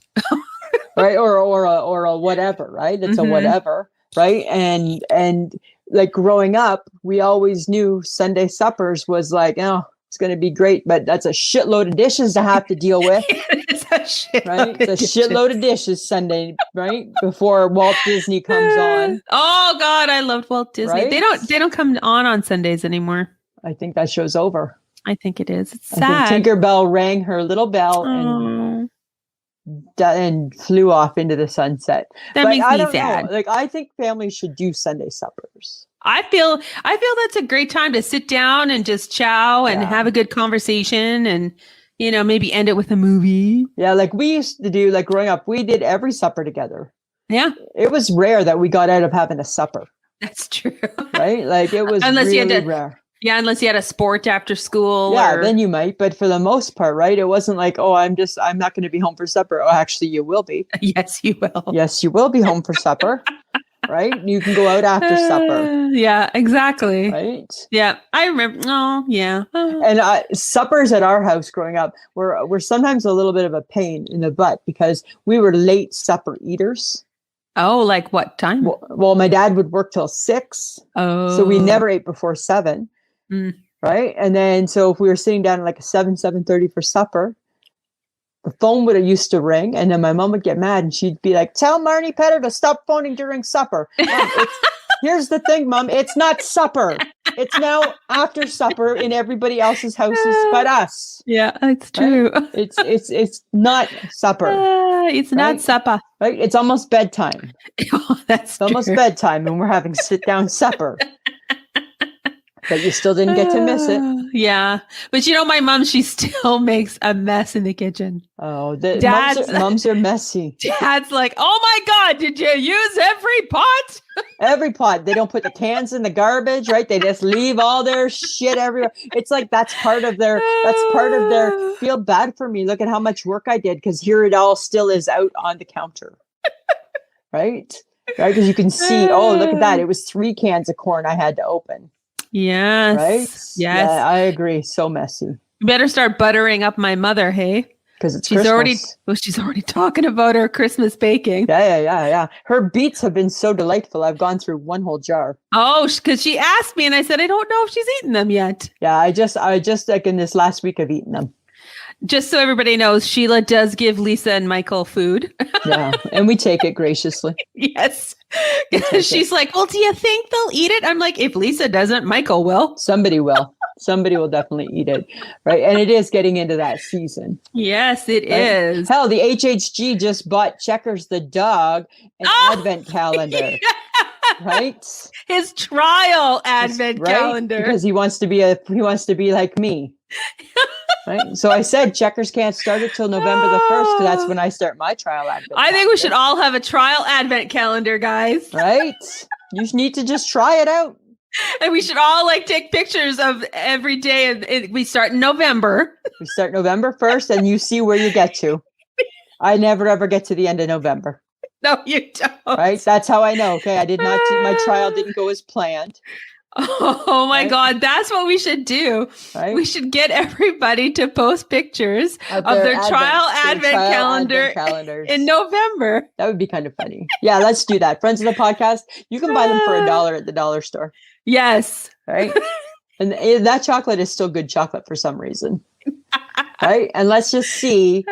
Right. Or a whatever, right? It's a whatever. Right. And growing up, we always knew Sunday suppers was it's going to be great, but that's a shitload of dishes to have to deal with. It's a shitload. Right? It's a shitload of dishes Sunday, right? Before Walt Disney comes on. Oh God, I loved Walt Disney. Right? They don't come on Sundays anymore. I think that show's over. I think it is. It's sad. I think Tinkerbell rang her little bell and flew off into the sunset. That makes me sad. I think families should do Sunday suppers. I feel that's a great time to sit down and just chow and have a good conversation and, maybe end it with a movie. Yeah. We used to do growing up, we did every supper together. Yeah. It was rare that we got out of having a supper. That's true. Right? Like it was really rare. Yeah, unless you had a sport after school. Yeah, then you might. But for the most part, right? It wasn't like, oh, I'm not going to be home for supper. Oh, actually, you will be. Yes, you will. Yes, you will be home for supper. Right? You can go out after supper. Yeah, exactly. Right? Yeah, I remember. Oh, yeah. And suppers at our house growing up were sometimes a little bit of a pain in the butt because we were late supper eaters. Oh, like what time? Well, my dad would work till 6. Oh. So we never ate before 7. Right? And then, so if we were sitting down at like 7:30 for supper, the phone would have used to ring, and then my mom would get mad, and she'd be like, "Tell Marnie Petter to stop phoning during supper." Here's the thing, Mom. It's not supper. It's now after supper in everybody else's houses but us. Yeah, it's true. Right? It's not supper. It's not supper. Right? It's almost bedtime. It's almost bedtime, and we're having sit-down supper. But you still didn't get to miss it. Yeah. But my mom, she still makes a mess in the kitchen. Oh, moms are messy. Dad's like, oh my God, did you use every pot? Every pot. They don't put the cans in the garbage, right? They just leave all their shit everywhere. It's like that's part of their feel bad for me. Look at how much work I did because here it all still is out on the counter. Right? Right? Because you can see, oh, look at that. It was 3 cans of corn I had to open. Yes. Right? Yes. Yeah, I agree. So messy. You better start buttering up my mother, hey? Because she's already talking about her Christmas baking. Yeah. Her beets have been so delightful. I've gone through one whole jar. Oh, because she asked me and I said, I don't know if she's eaten them yet. Yeah, I just like in this last week I've eaten them. Just so everybody knows, Sheila does give Lisa and Michael food. Yeah, and we take it graciously. Yes. She's like, well, do you think they'll eat it? I'm like, if Lisa doesn't, Michael will. Somebody will. Somebody will definitely eat it. Right. And it is getting into that season. Yes, it is. Hell, the HHG just bought Checkers the dog an advent calendar. Yeah. Right? His trial advent calendar. Because he wants to be like me. Right. So I said Checkers can't start it till November the 1st because that's when I start my trial advent. I think we should all have a trial advent calendar, guys. Right. You need to just try it out. And we should all take pictures of every day. And we start in November. We start November 1st and you see where you get to. I never ever get to the end of November. No, you don't. Right. That's how I know. Okay. My trial didn't go as planned. Oh my God, that's what we should do. Right? We should get everybody to post pictures of their trial advent calendar in November. That would be kind of funny. Yeah, let's do that. Friends of the podcast, you can buy them for $1 at the dollar store. Yes. Right? And that chocolate is still good chocolate for some reason. Right? And let's just see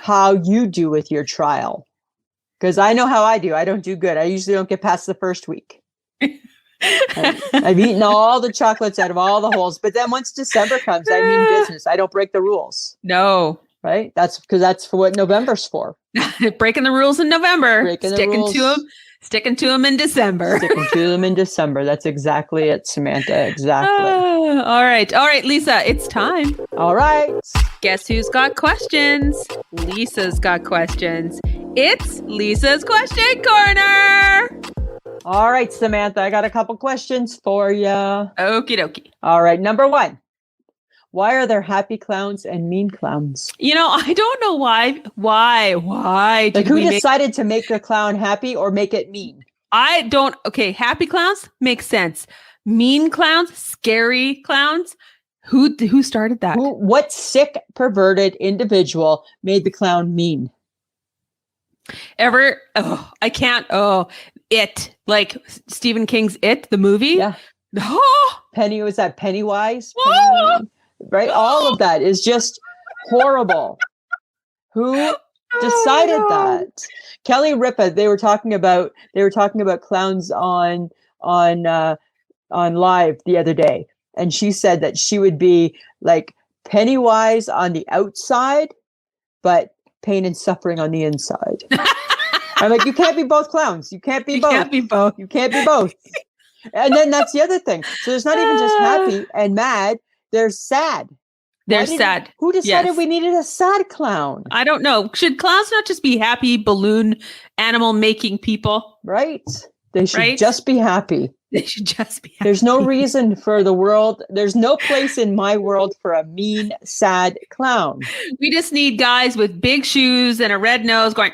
how you do with your trial. Because I know how I do. I don't do good. I usually don't get past the first week. I've eaten all the chocolates out of all the holes, but then once December comes, I mean business. I don't break the rules. No. Right? That's for what November's for. Breaking the rules in November. Sticking to them in December. Sticking to them in December. That's exactly it, Samantha. Exactly. All right, Lisa, it's time. All right. Guess who's got questions? Lisa's got questions. It's Lisa's Question Corner. All right, Samantha, I got a couple questions for you. Okie dokie. All right, number 1. Why are there happy clowns and mean clowns? I don't know why. Why? Like who decided to make the clown happy or make it mean? I don't. Okay, happy clowns makes sense. Mean clowns, scary clowns. Who started that? What sick, perverted individual made the clown mean? I can't. It, like Stephen King's It, the movie. Yeah. Was that Pennywise? Right? All of that is just horrible. Who decided that? Kelly Ripa, they were talking about clowns on live the other day. And she said that she would be like Pennywise on the outside, but pain and suffering on the inside. I'm like, you can't be both clowns. You can't be both. You can't be both. And then that's the other thing. So there's not even just happy and mad. There's sad. They're sad. Who decided we needed a sad clown? I don't know. Should clowns not just be happy balloon animal making people? Right. They should just be happy. They should just be happy. There's no reason for the world. There's no place in my world for a mean, sad clown. We just need guys with big shoes and a red nose going,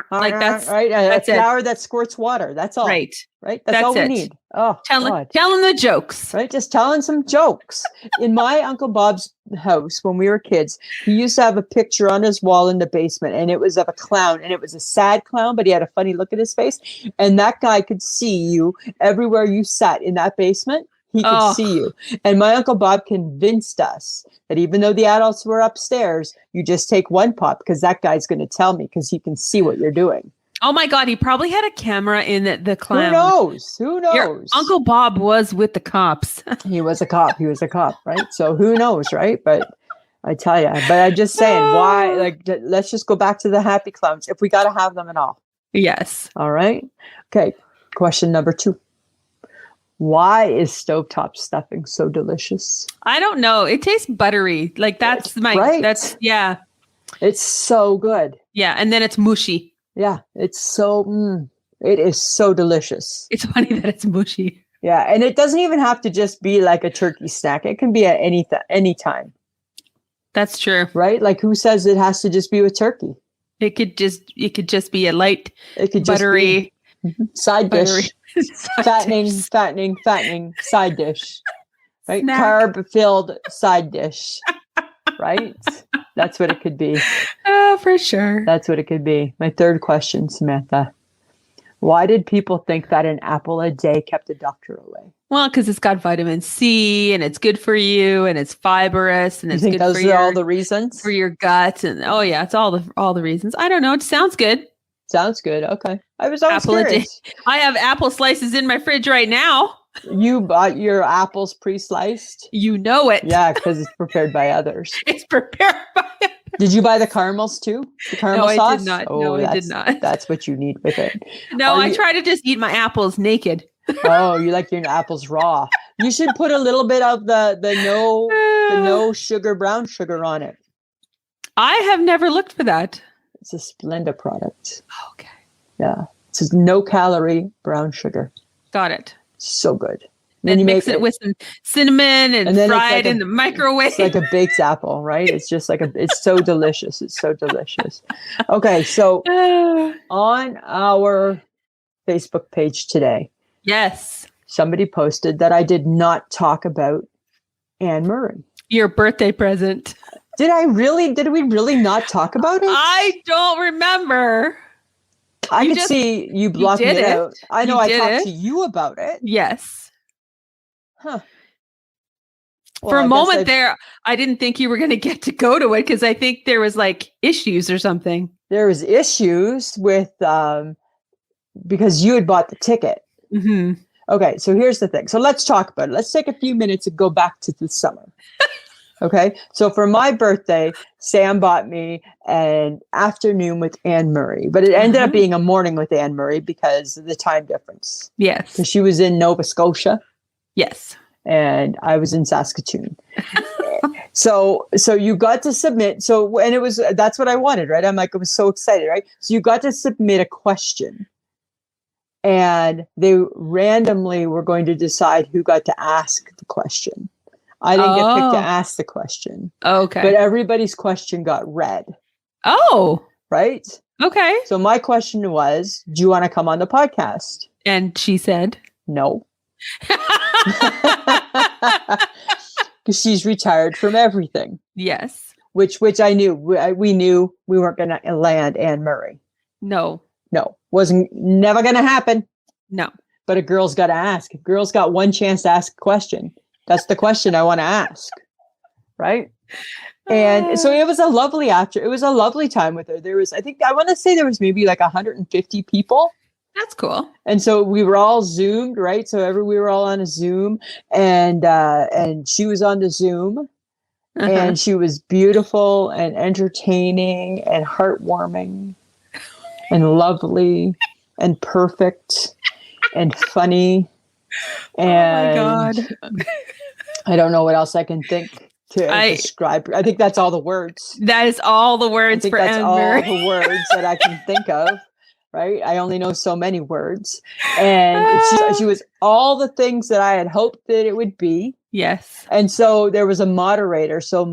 like that's right. That's a flower that squirts water. That's all. Right. That's all we need. Oh, telling the jokes. Right. Just telling some jokes. In my Uncle Bob's house when we were kids, he used to have a picture on his wall in the basement, and it was of a clown, and it was a sad clown, but he had a funny look at his face. And that guy could see you everywhere you sat in that basement. He could see you. And my Uncle Bob convinced us that even though the adults were upstairs, you just take one pop because that guy's going to tell me because he can see what you're doing. Oh my God, he probably had a camera in the clown. Who knows? Your Uncle Bob was with the cops. He was a cop, right? So who knows, right? But I tell you, but I'm just saying, why? Like, let's just go back to the happy clowns if we got to have them at all. Yes. All right. Okay. Question number 2. Why is stovetop stuffing so delicious? I don't know. It tastes buttery. Like that's It's so good. Yeah. And then it's mushy. Yeah. It is so delicious. It's funny that it's mushy. Yeah. And it doesn't even have to just be like a turkey snack. It can be at any time. That's true. Right? Like who says it has to just be with turkey? It could just be a light, buttery side dish. Fattening side dish. Right? Snack. Carb-filled side dish. Right? That's what it could be. Oh, for sure. That's what it could be. My third question, Samantha. Why did people think that an apple a day kept the doctor away? Well, because it's got vitamin C and it's good for you and it's fibrous and it's good those for are all the reasons for your gut and it's all the reasons. I don't know. It sounds good. Sounds good. Okay. I was always curious. I have apple slices in my fridge right now. You bought your apples pre-sliced? You know it. Yeah, because it's prepared by others. It's prepared by others. Did you buy the caramels too? The caramel sauce? I did not. Oh, no, I did not. That's what you need with it. No, I try to just eat my apples naked. Oh, you like your apples raw. You should put a little bit of the no sugar brown sugar on it. I have never looked for that. It's a Splenda product. Okay. Yeah. It's just no calorie brown sugar. Got it. So good. Then you mix it with some cinnamon and fry it in the microwave. It's like a baked apple, right? It's just like it's so delicious. It's so delicious. Okay. So on our Facebook page today. Yes. Somebody posted that I did not talk about Anne Murray. Your birthday present. Did we really not talk about it? I don't remember. I could see you blocking it out. I know I talked to you about it. Yes. Huh. Well, for a moment there, I didn't think you were going to get to go to it because I think there was like issues or something. There was issues with because you had bought the ticket. Mm-hmm. Okay, so here's the thing. So let's talk about it. Let's take a few minutes and go back to the summer. Okay, so for my birthday, Sam bought me an afternoon with Anne Murray, but it ended up being a morning with Anne Murray because of the time difference. Yes. Because she was in Nova Scotia. Yes. And I was in Saskatoon. So you got to submit. That's what I wanted, right? I was so excited, right? So you got to submit a question. And they randomly were going to decide who got to ask the question. I didn't get picked to ask the question. Okay. But everybody's question got read. Oh. Right? Okay. So my question was, do you want to come on the podcast? And she said, no. Because she's retired from everything. Yes. Which I knew. We knew we weren't going to land Anne Murray. No. Never going to happen. No. But a girl's got to ask. A girl's got one chance to ask a question. That's the question I want to ask. Right? And so it was a lovely time with her. I want to say there was maybe like 150 people. That's cool. And so we were all Zoomed, right? So we were all on a Zoom and she was on the Zoom and she was beautiful and entertaining and heartwarming and lovely and perfect and funny. And oh my God. I don't know what else I can think. to describe. I think that's all the words. That is all the words for that's Anne-Marie. all the words that I can think of. Right. I only know so many words. And she was all the things that I had hoped that it would be. Yes. And so there was a moderator. So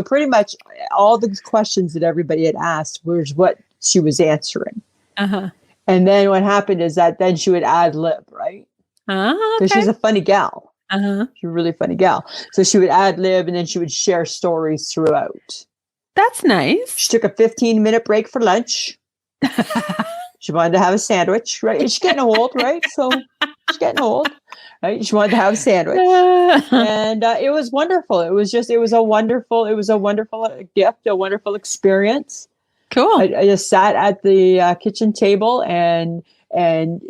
pretty much all the questions that everybody had asked was what she was answering. Uh-huh. And then what happened is that then she would ad lib, right? Because she's a funny gal. Uh-huh. She's a really funny gal. So she would ad lib and then she would share stories throughout. That's nice. She took a 15-minute break for lunch. She wanted to have a sandwich, right? She's getting old, right? So she's getting old, right? She wanted to have a sandwich. And it was wonderful. It was a wonderful gift, a wonderful experience. Cool. I just sat at the kitchen table and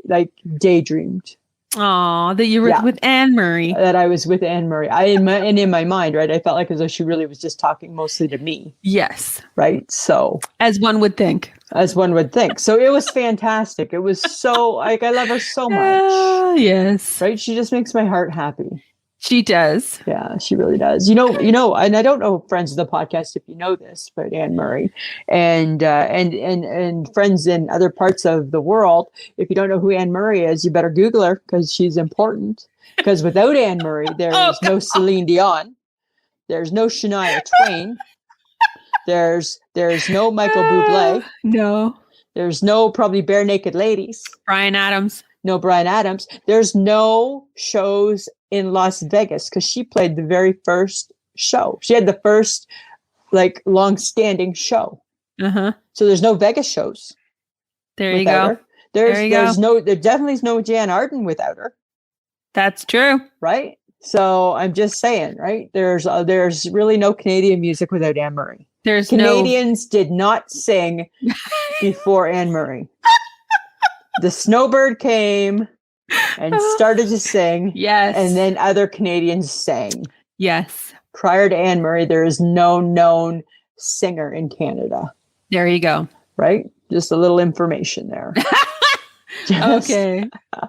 like daydreamed. Oh, that you were with Anne-Marie. That I was with Anne-Marie. In my mind, right? I felt like as though she really was just talking mostly to me. Yes. Right. So as one would think. So it was fantastic. It was so I love her so much. Yes. Right. She just makes my heart happy. She does. Yeah, she really does. You know, and I don't know, friends of the podcast, if you know this, but Anne-Marie and friends in other parts of the world, if you don't know who Anne-Marie is, you better Google her because she's important. Because without Anne-Marie, there is no Celine Dion. There's no Shania Twain. There's no Michael Bublé. No. There's no probably Bare Naked Ladies. Bryan Adams. No Bryan Adams. There's no shows in Las Vegas because she played the very first show. She had the first long-standing show. Uh-huh. So there's no Vegas shows. There you go. There definitely is no Jan Arden without her. That's true. Right? So I'm just saying, right? There's really no Canadian music without Anne-Marie. Canadians did not sing before Anne-Marie. The snowbird came and started to sing. Yes. And then other Canadians sang. Yes. Prior to Anne-Marie, there is no known singer in Canada. There you go. Right? Just a little information there. Okay.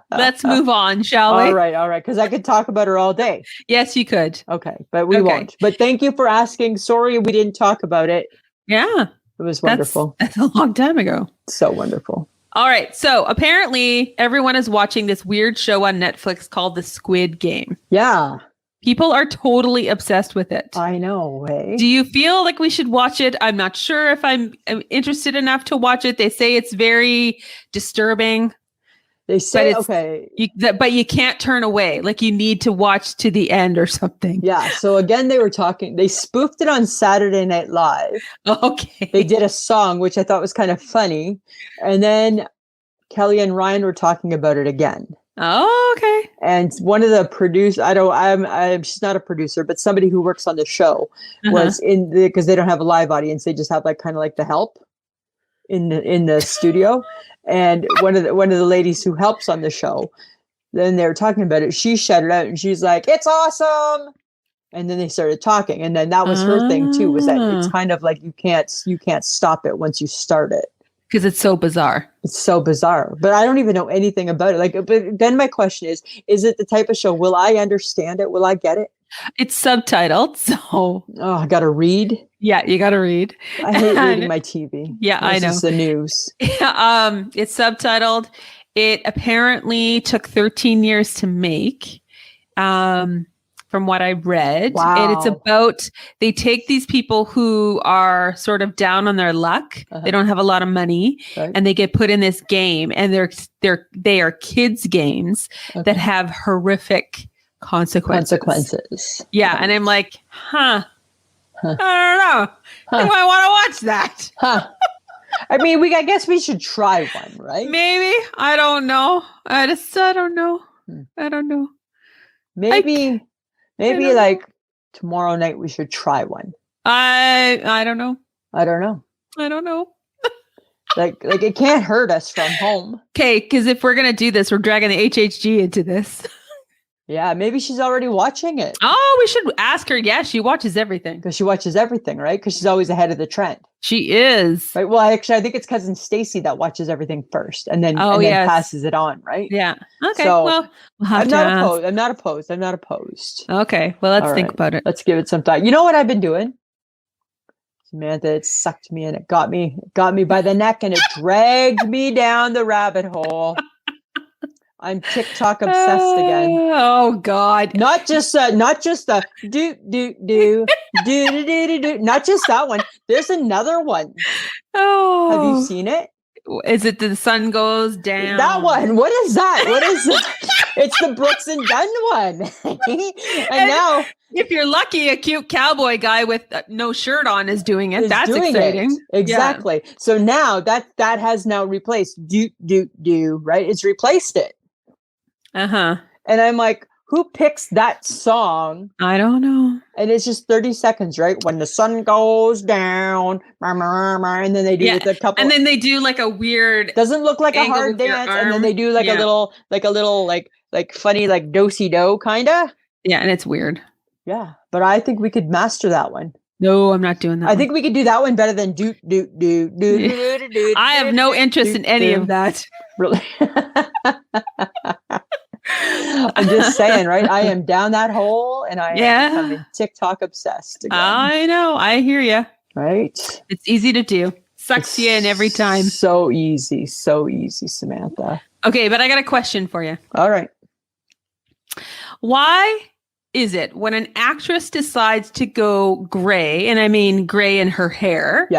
Let's move on, shall we? All right. Because I could talk about her all day. Yes, you could. Okay. But we won't. But thank you for asking. Sorry we didn't talk about it. Yeah. It was wonderful. That's a long time ago. So wonderful. All right. So apparently everyone is watching this weird show on Netflix called The Squid Game. Yeah. People are totally obsessed with it. I know. Hey? Do you feel like we should watch it? I'm not sure if I'm interested enough to watch it. They say it's very disturbing. They say, but you can't turn away. Like you need to watch to the end or something. Yeah. So again, they spoofed it on Saturday Night Live. Okay. They did a song, which I thought was kind of funny. And then Kelly and Ryan were talking about it again. Oh, okay. And one of the producers, she's not a producer, but somebody who works on the show was because they don't have a live audience. They just have kind of the help in the studio. And one of the ladies who helps on the show, then they were talking about it. She shut it out and she's like, "It's awesome." And then they started talking. And then that was her thing too, was that it's kind of like you can't stop it once you start it. Because it's so bizarre. It's so bizarre. But I don't even know anything about it. But then my question is it the type of show? Will I understand it? Will I get it? It's subtitled, so I gotta read. Yeah, you gotta read. I hate reading my TV. Yeah, I know. This is the news. It's subtitled. It apparently took 13 years to make, from what I read. Wow. And it's about, they take these people who are sort of down on their luck. They don't have a lot of money, and they get put in this game, and they are kids games that have horrific consequences. Yeah. And I'm like, I don't know. Do I want to watch that? I mean, I guess we should try one, right? Maybe. I don't know. I don't know. I don't know. Maybe tomorrow night we should try one. I don't know. I don't know. like it can't hurt us from home. Okay, because if we're gonna do this, we're dragging the HHG into this. Yeah, maybe she's already watching it. Oh, we should ask her. Yeah, she watches everything. Because she watches everything, right? Because she's always ahead of the trend. She is. Right. Well, actually, I think it's cousin Stacy that watches everything first and then passes it on, right? Yeah. Okay. So, well, I'm not opposed. I'm not opposed. Okay. Well, let's think about it. Let's give it some thought. You know what I've been doing? Samantha, it sucked me and it got me by the neck and it dragged me down the rabbit hole. I'm TikTok obsessed again. Oh God! Not just the do do do do do do do. Not just that one. There's another one. Oh, have you seen it? Is it the sun goes down? That one. What is that? What is that? It's the Brooks and Dunn one. and now, if you're lucky, a cute cowboy guy with no shirt on is doing it. That's exciting. Exactly. Yeah. So now that has now replaced do do do. Right? It's replaced it. Uh-huh. And I'm like, who picks that song? I don't know. And it's just 30 seconds, right? When the sun goes down, and then they do with a couple. And then they do like a weird. Doesn't look like a hard dance. And then they do like a little, like funny, like do-si-do kind of. Yeah, and it's weird. Yeah, but I think we could master that one. No, I'm not doing that. I think we could do that one better than do do do do do do. I have no interest in any of that. Really. I'm just saying, right? I am down that hole and I am becoming TikTok obsessed again. I know. I hear you. Right? It's easy to do. Sucks you in every time. So easy, Samantha. Okay, but I got a question for you. All right. Why is it when an actress decides to go gray, and I mean gray in her hair,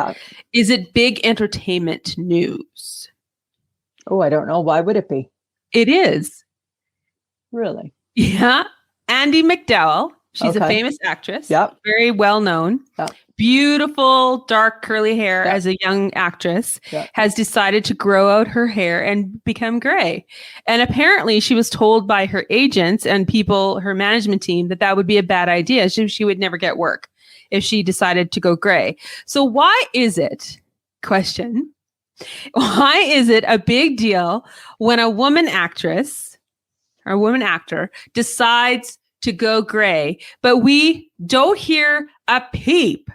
is it big entertainment news? Oh, I don't know. Why would it be? It is. Really? Yeah. Andie MacDowell. She's a famous actress. Yep. Very well known. Yep. Beautiful, dark, curly hair as a young actress. Yep. Has decided to grow out her hair and become gray. And apparently she was told by her agents and people, her management team, that would be a bad idea. She would never get work if she decided to go gray. So why is it, why is it a big deal when a woman actress or a woman actor decides to go gray, but we don't hear a peep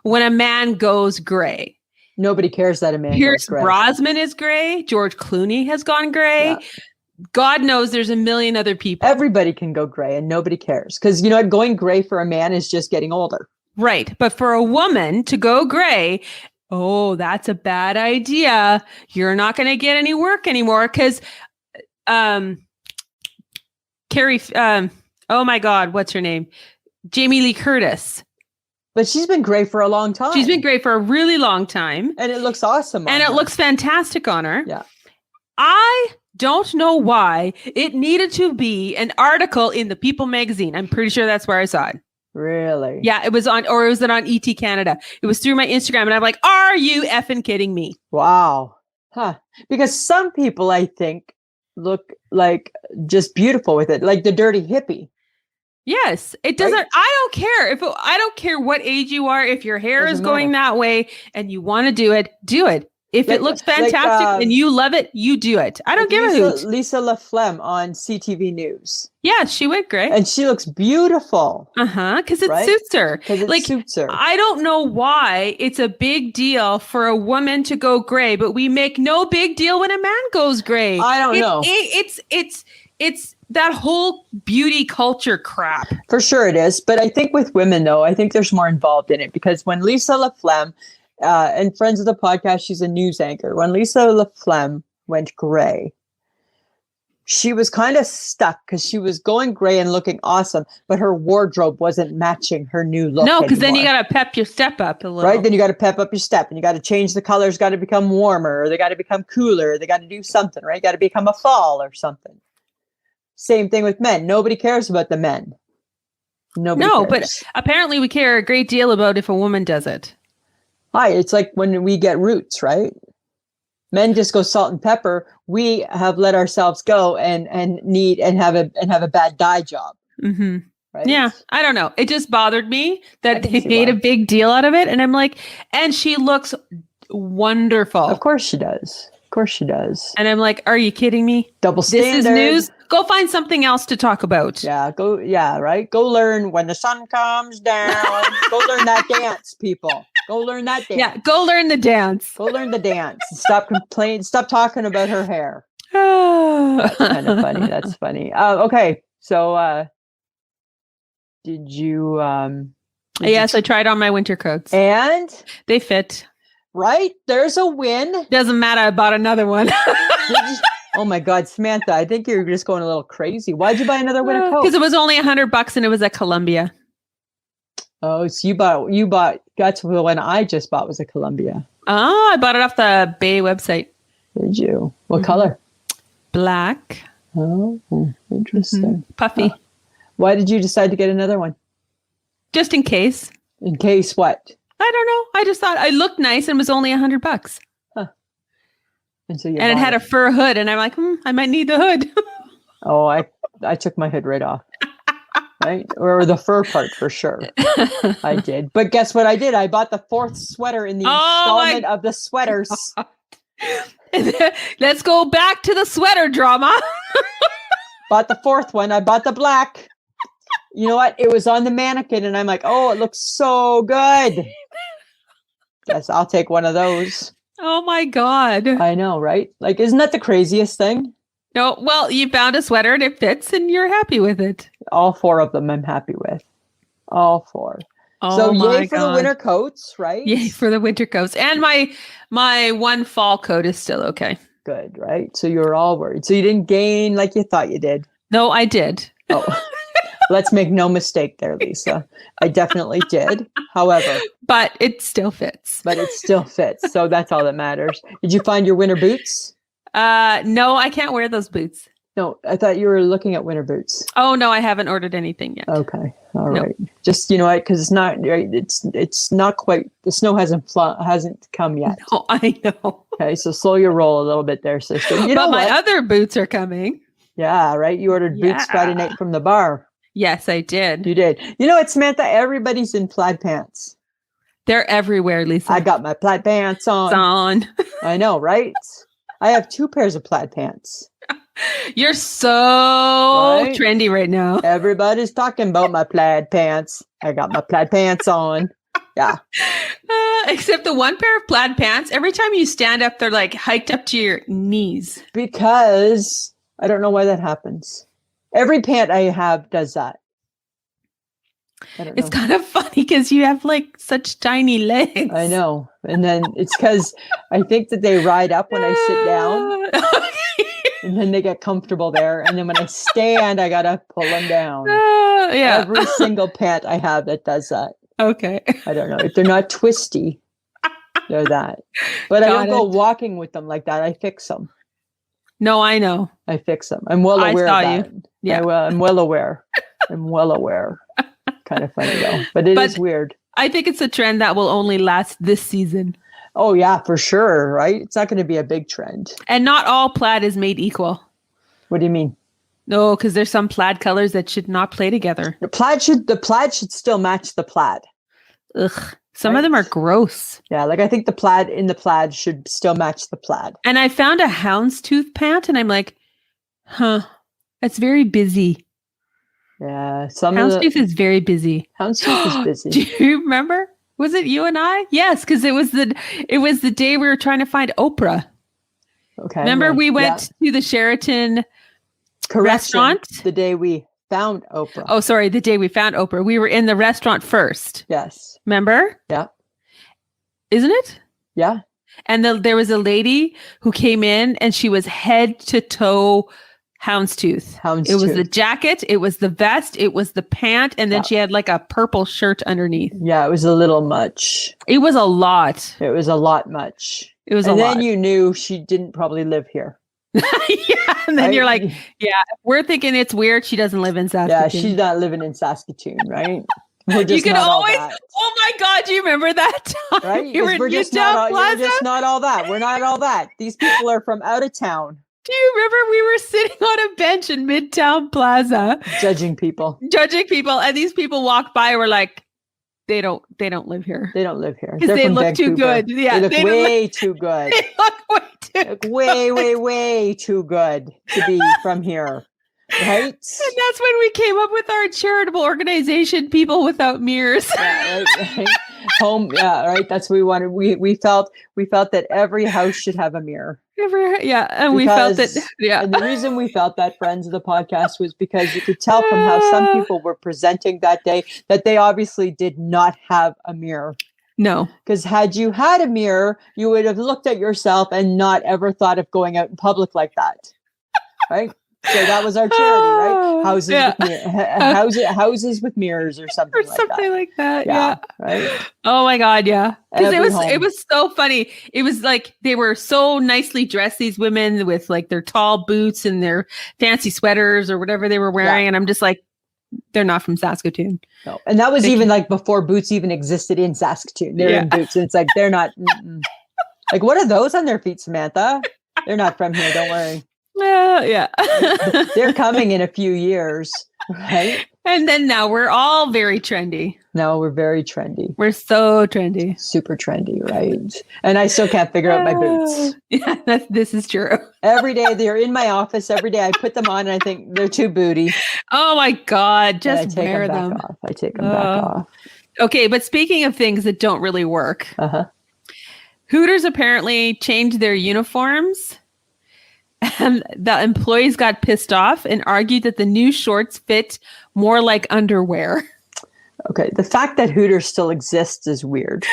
when a man goes gray? Nobody cares that a man Pierce goes gray. Brosnan is gray. George Clooney has gone gray. Yeah. God knows there's a million other people. Everybody can go gray and nobody cares. Because, you know, going gray for a man is just getting older. Right. But for a woman to go gray, oh, that's a bad idea. You're not going to get any work anymore because Carrie, oh my God, what's her name? Jamie Lee Curtis. But she's been gray for a long time. She's been gray for a really long time. And it looks awesome on her. And it looks fantastic on her. Yeah. I don't know why it needed to be an article in the People magazine. I'm pretty sure that's where I saw it. Really? Yeah, it was on ET Canada. It was through my Instagram and I'm like, are you effing kidding me? Wow. Huh. Because some people, I think, look like just beautiful with it, like the dirty hippie. Yes, it doesn't. Right? I don't care what age you are. If your hair is going that way and you want to do it, do it. If it looks fantastic and you love it, you do it. I don't give a hoot. Lisa LaFlemme on CTV News. Yeah, she went gray. And she looks beautiful. Because it suits her. Because it suits her. I don't know why it's a big deal for a woman to go gray, but we make no big deal when a man goes gray. I don't know. It's that whole beauty culture crap. For sure it is. But I think with women, though, I think there's more involved in it because when Lisa LaFlemme, and friends of the podcast, she's a news anchor. When Lisa LaFlemme went gray, she was kind of stuck because she was going gray and looking awesome, but her wardrobe wasn't matching her new look. No, because then you got to pep your step up a little. Right? Then you got to pep up your step and you got to change the colors, got to become warmer, or they got to become cooler. They got to do something, right? Got to become a fall or something. Same thing with men. Nobody cares about the men. Nobody cares. But apparently we care a great deal about if a woman does it. Hi, it's like when we get roots, right? Men just go salt and pepper. We have let ourselves go and have a bad dye job. Mm-hmm. Right? Yeah, I don't know. It just bothered me that they made a big deal out of it, and I'm like, and she looks wonderful. Of course she does. Of course she does. And I'm like, are you kidding me? Double standards. This is news. Go find something else to talk about. Yeah, right? Go learn when the sun comes down. Go learn that dance, people. Go learn that dance. Yeah, go learn the dance. Go learn the dance. Stop complaining. Stop talking about her hair. That's kind of funny. That's funny. Okay, so did you... Yes, I tried on my winter coats. And? They fit. Right? There's a win. Doesn't matter. I bought another one. Oh my God, Samantha, I think you're just going a little crazy. Why'd you buy another winter coat? Because it was only $100 and it was at Columbia. Oh, so you bought, that's the one I just bought was a Columbia. Oh, I bought it off the Bay website. Did you? What color? Black. Oh, interesting. Mm-hmm. Puffy. Why did you decide to get another one? Just in case. In case what? I don't know. I just thought I looked nice and it was only $100. Huh. And so it had a fur hood, and I'm like, I might need the hood. Oh, I took my hood right off. Right? Or the fur part for sure. I did. But guess what I did? I bought the 4th sweater in the installment of the sweaters. Let's go back to the sweater drama. Bought the 4th one. I bought the black. You know what? It was on the mannequin, and I'm like, oh, it looks so good. Guess I'll take one of those. Oh my God. I know, right? Like, isn't that the craziest thing? No, well, you found a sweater and it fits and you're happy with it. All 4 of them I'm happy with. All 4. Oh, so yay for the winter coats, right? Yay for the winter coats. And my one fall coat is still okay. Good, right? So you were all worried. So you didn't gain like you thought you did. No, I did. Oh, let's make no mistake there, Lisa. I definitely did. However. But it still fits. So that's all that matters. Did you find your winter boots? No, I can't wear those boots. No, I thought you were looking at winter boots. Oh no, I haven't ordered anything yet. Okay, all right. Just because it's not right. It's not quite. The snow hasn't come yet. No, I know. Okay, so slow your roll a little bit there, sister. But my other boots are coming. Yeah, right. You ordered boots Friday night from the bar. Yes, I did. You did. You know what, Samantha? Everybody's in plaid pants. They're everywhere, Lisa. I got my plaid pants on. I know, right? I have 2 pairs of plaid pants. You're so trendy right now. Everybody's talking about my plaid pants. I got my plaid pants on. Yeah. Except the one pair of plaid pants, every time you stand up, they're like hiked up to your knees. Because I don't know why that happens. Every pant I have does that. It's kind of funny because you have like such tiny legs. I know. And then it's because I think that they ride up when I sit down. And then they get comfortable there. And then when I stand, I got to pull them down. Yeah. Every single pant I have that does that. Okay. I don't know. If they're not twisty, they're that. But I don't go walking with them like that. I fix them. No, I know. I fix them. I'm well aware of that. Yeah. I'm well aware. Kind of funny though. But it is weird. I think it's a trend that will only last this season. Oh, yeah, for sure. Right. It's not going to be a big trend. And not all plaid is made equal. What do you mean? No, because there's some plaid colors that should not play together. The plaid should still match the plaid. Ugh. Some of them are gross. Yeah, like I think the plaid should still match the plaid. And I found a houndstooth pant and I'm like, that's very busy. Yeah. Houndstooth is very busy. Houndstooth is busy. Do you remember? Was it you and I? Yes, because it was the day we were trying to find Oprah. Okay. Remember we went to the Sheraton restaurant? The day we found Oprah. Oh, sorry. The day we found Oprah. We were in the restaurant first. Yes. Remember? Yeah. Isn't it? Yeah. And there was a lady who came in and she was head to toe houndstooth. It was the jacket, it was the vest, it was the pant, and then she had like a purple shirt underneath. Yeah, it was a little much. It was a lot. It was a lot much. It was a lot. And then you knew she didn't probably live here. Yeah, and then you're like, yeah, we're thinking it's weird she doesn't live in Saskatoon. Yeah, she's not living in Saskatoon, right? You can always, oh my God, do you remember that time? Right? We're just not all that. We're not all that. These people are from out of town. Do you remember we were sitting on a bench in Midtown Plaza? Judging people. And these people walked by and were like, they don't live here. They don't live here. Because they look too good. Yeah, they look way too good. They look way too way, way, way too good to be from here. Right? And that's when we came up with our charitable organization, People Without Mirrors. Yeah, right. Home, yeah, right. That's what we wanted. We felt that every house should have a mirror. And we felt that. Yeah, and the reason we felt that, friends of the podcast, was because you could tell from how some people were presenting that day that they obviously did not have a mirror. No, because had you had a mirror, you would have looked at yourself and not ever thought of going out in public like that, right? So that was our charity, right? Houses with mirrors or something like that. Yeah. Right. Oh my God. Yeah. Because it was so funny. It was like, they were so nicely dressed, these women, with like their tall boots and their fancy sweaters or whatever they were wearing. And I'm just like, they're not from Saskatoon. No. And that was even like before boots even existed in Saskatoon. They're in boots. And it's like, they're not. Like, what are those on their feet, Samantha? They're not from here. Don't worry. Yeah. They're coming in a few years, right? And then now we're all very trendy. Now we're very trendy. We're so trendy. Super trendy, right? And I still can't figure out my boots. Yeah, this is true. Every day they're in my office. Every day I put them on and I think they're too booty. Oh my God, just wear them. I take them back off. Okay, but speaking of things that don't really work, Hooters apparently changed their uniforms. And the employees got pissed off and argued that the new shorts fit more like underwear. Okay. The fact that Hooters still exists is weird.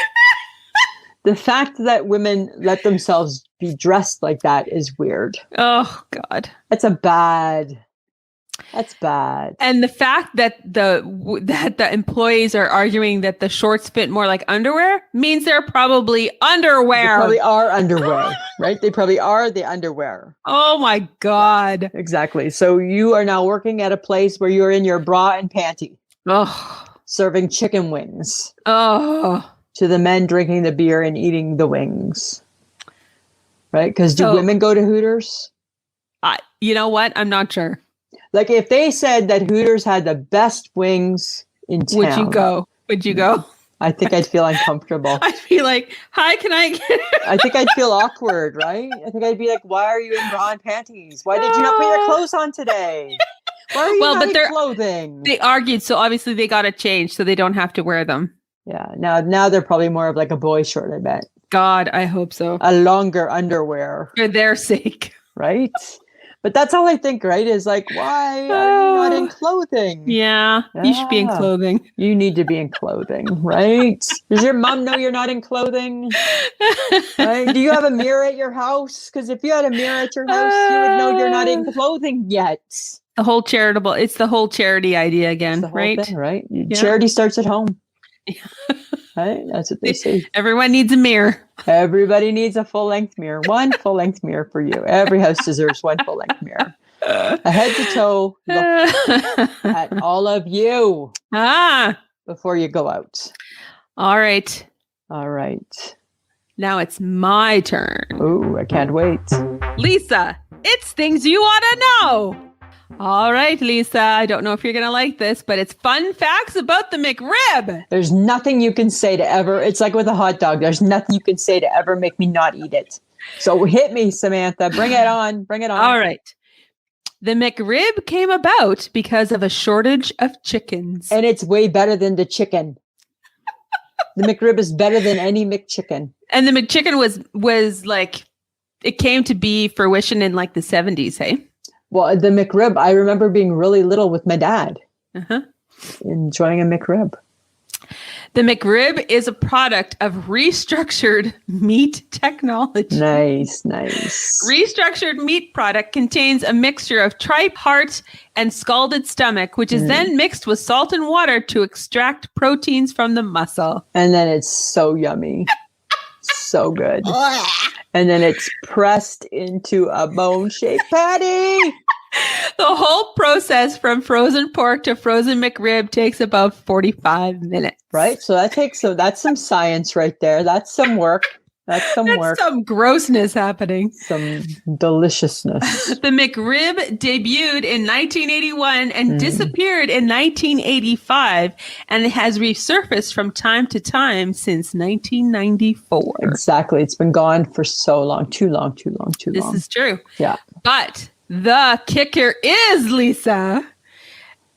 The fact that women let themselves be dressed like that is weird. Oh, God. That's bad. And the fact that the employees are arguing that the shorts fit more like underwear means they're probably underwear. They probably are underwear, right? They probably are the underwear. Oh my God. Yeah, exactly. So you are now working at a place where you're in your bra and panty. Serving chicken wings. To the men drinking the beer and eating the wings. Right? Because do women go to Hooters? You know what? I'm not sure. Like, if they said that Hooters had the best wings in town. Would you go? I think I'd feel uncomfortable. I'd be like, hi, can I get I think I'd feel awkward, right? I think I'd be like, why are you in bra and panties? Why did you not put your clothes on today? Why are you not in clothing? They argued, so obviously they got to change so they don't have to wear them. Yeah, now they're probably more of like a boy short, I bet. God, I hope so. A longer underwear. For their sake. Right? But that's all I think, right? Is like, why are you not in clothing? Yeah, you should be in clothing. You need to be in clothing, right? Does your mom know you're not in clothing? Right? Do you have a mirror at your house? Because if you had a mirror at your house, you would know you're not in clothing yet. It's the whole charity idea again, right? Thing, right? Yeah. Charity starts at home. Right? That's what they say. Everyone needs a mirror. Everybody needs a full-length mirror. One full-length mirror for you. Every house deserves one full-length mirror. A head to toe look at all of you before you go out. All right. Now it's my turn. Ooh, I can't wait. Lisa, it's things you want to know. All right, Lisa, I don't know if you're going to like this, but it's fun facts about the McRib. There's nothing you can say to ever, it's like with a hot dog. There's nothing you can say to ever make me not eat it. So hit me, Samantha. Bring it on. All right. The McRib came about because of a shortage of chickens. And it's way better than the chicken. The McRib is better than any McChicken. And the McChicken was like, it came to be fruition in like the 70s, hey? Well, the McRib, I remember being really little with my dad. Enjoying a McRib. The McRib is a product of restructured meat technology. Nice. Restructured meat product contains a mixture of tripe, heart, and scalded stomach, which is then mixed with salt and water to extract proteins from the muscle. And then it's so yummy. So good. And then it's pressed into a bone-shaped patty. The whole process from frozen pork to frozen McRib takes about 45 minutes. Right? So that's some science right there. That's some work. That's some grossness happening. Some deliciousness. The McRib debuted in 1981 and disappeared in 1985, and it has resurfaced from time to time since 1994. Exactly. It's been gone for so long. Too long. This is true. Yeah. But The kicker is, Lisa,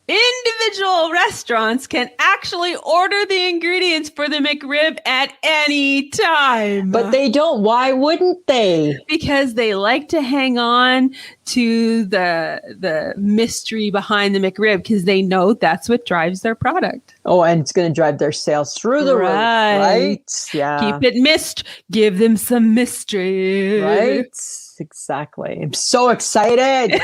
individual restaurants can actually order the ingredients for the McRib at any time. But they don't. Why wouldn't they? Because they like to hang on to the mystery behind the McRib because they know that's what drives their product. Oh, and it's going to drive their sales through the roof, right? Yeah. Keep it give them some mystery. Right? Exactly. I'm so excited.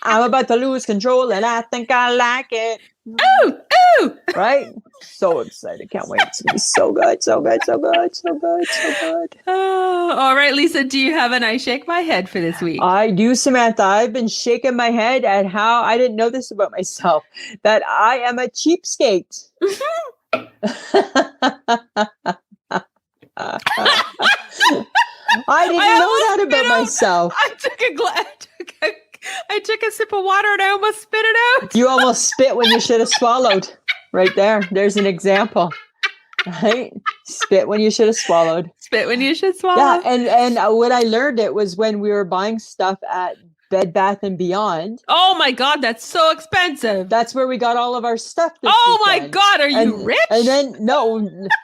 I'm about to lose control and I think I like it. Ooh, ooh. Right? So excited. Can't wait. It's going to be so good, so good, so good, so good, so good. Oh, all right, Lisa, do you have an I shake my head for this week? I do, Samantha. I've been shaking my head at how I didn't know this about myself, that I am a cheapskate. I didn't know that about myself. I took a sip of water and I almost spit it out. You almost spit when you should have swallowed. Right there. There's an example. Right? Spit when you should have swallowed. Spit when you should swallow. Yeah, and what I learned it was when we were buying stuff at Bed Bath & Beyond. Oh my God, that's so expensive. That's where we got all of our stuff this weekend. My God, are you rich? And then,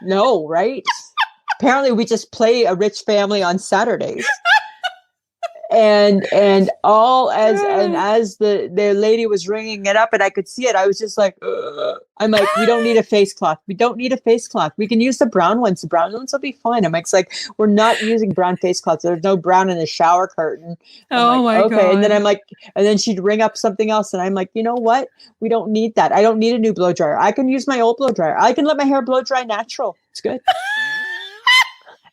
no, right? Apparently we just play a rich family on Saturdays. And as the lady was ringing it up and I could see it, I was just like, ugh. I'm like, we don't need a face cloth. We don't need a face cloth. We can use the brown ones. The brown ones will be fine. I'm like, it's like, we're not using brown face cloths. There's no brown in the shower curtain. God. And then I'm like, and then she'd ring up something else. And I'm like, you know what? We don't need that. I don't need a new blow dryer. I can use my old blow dryer. I can let my hair blow dry natural. It's good.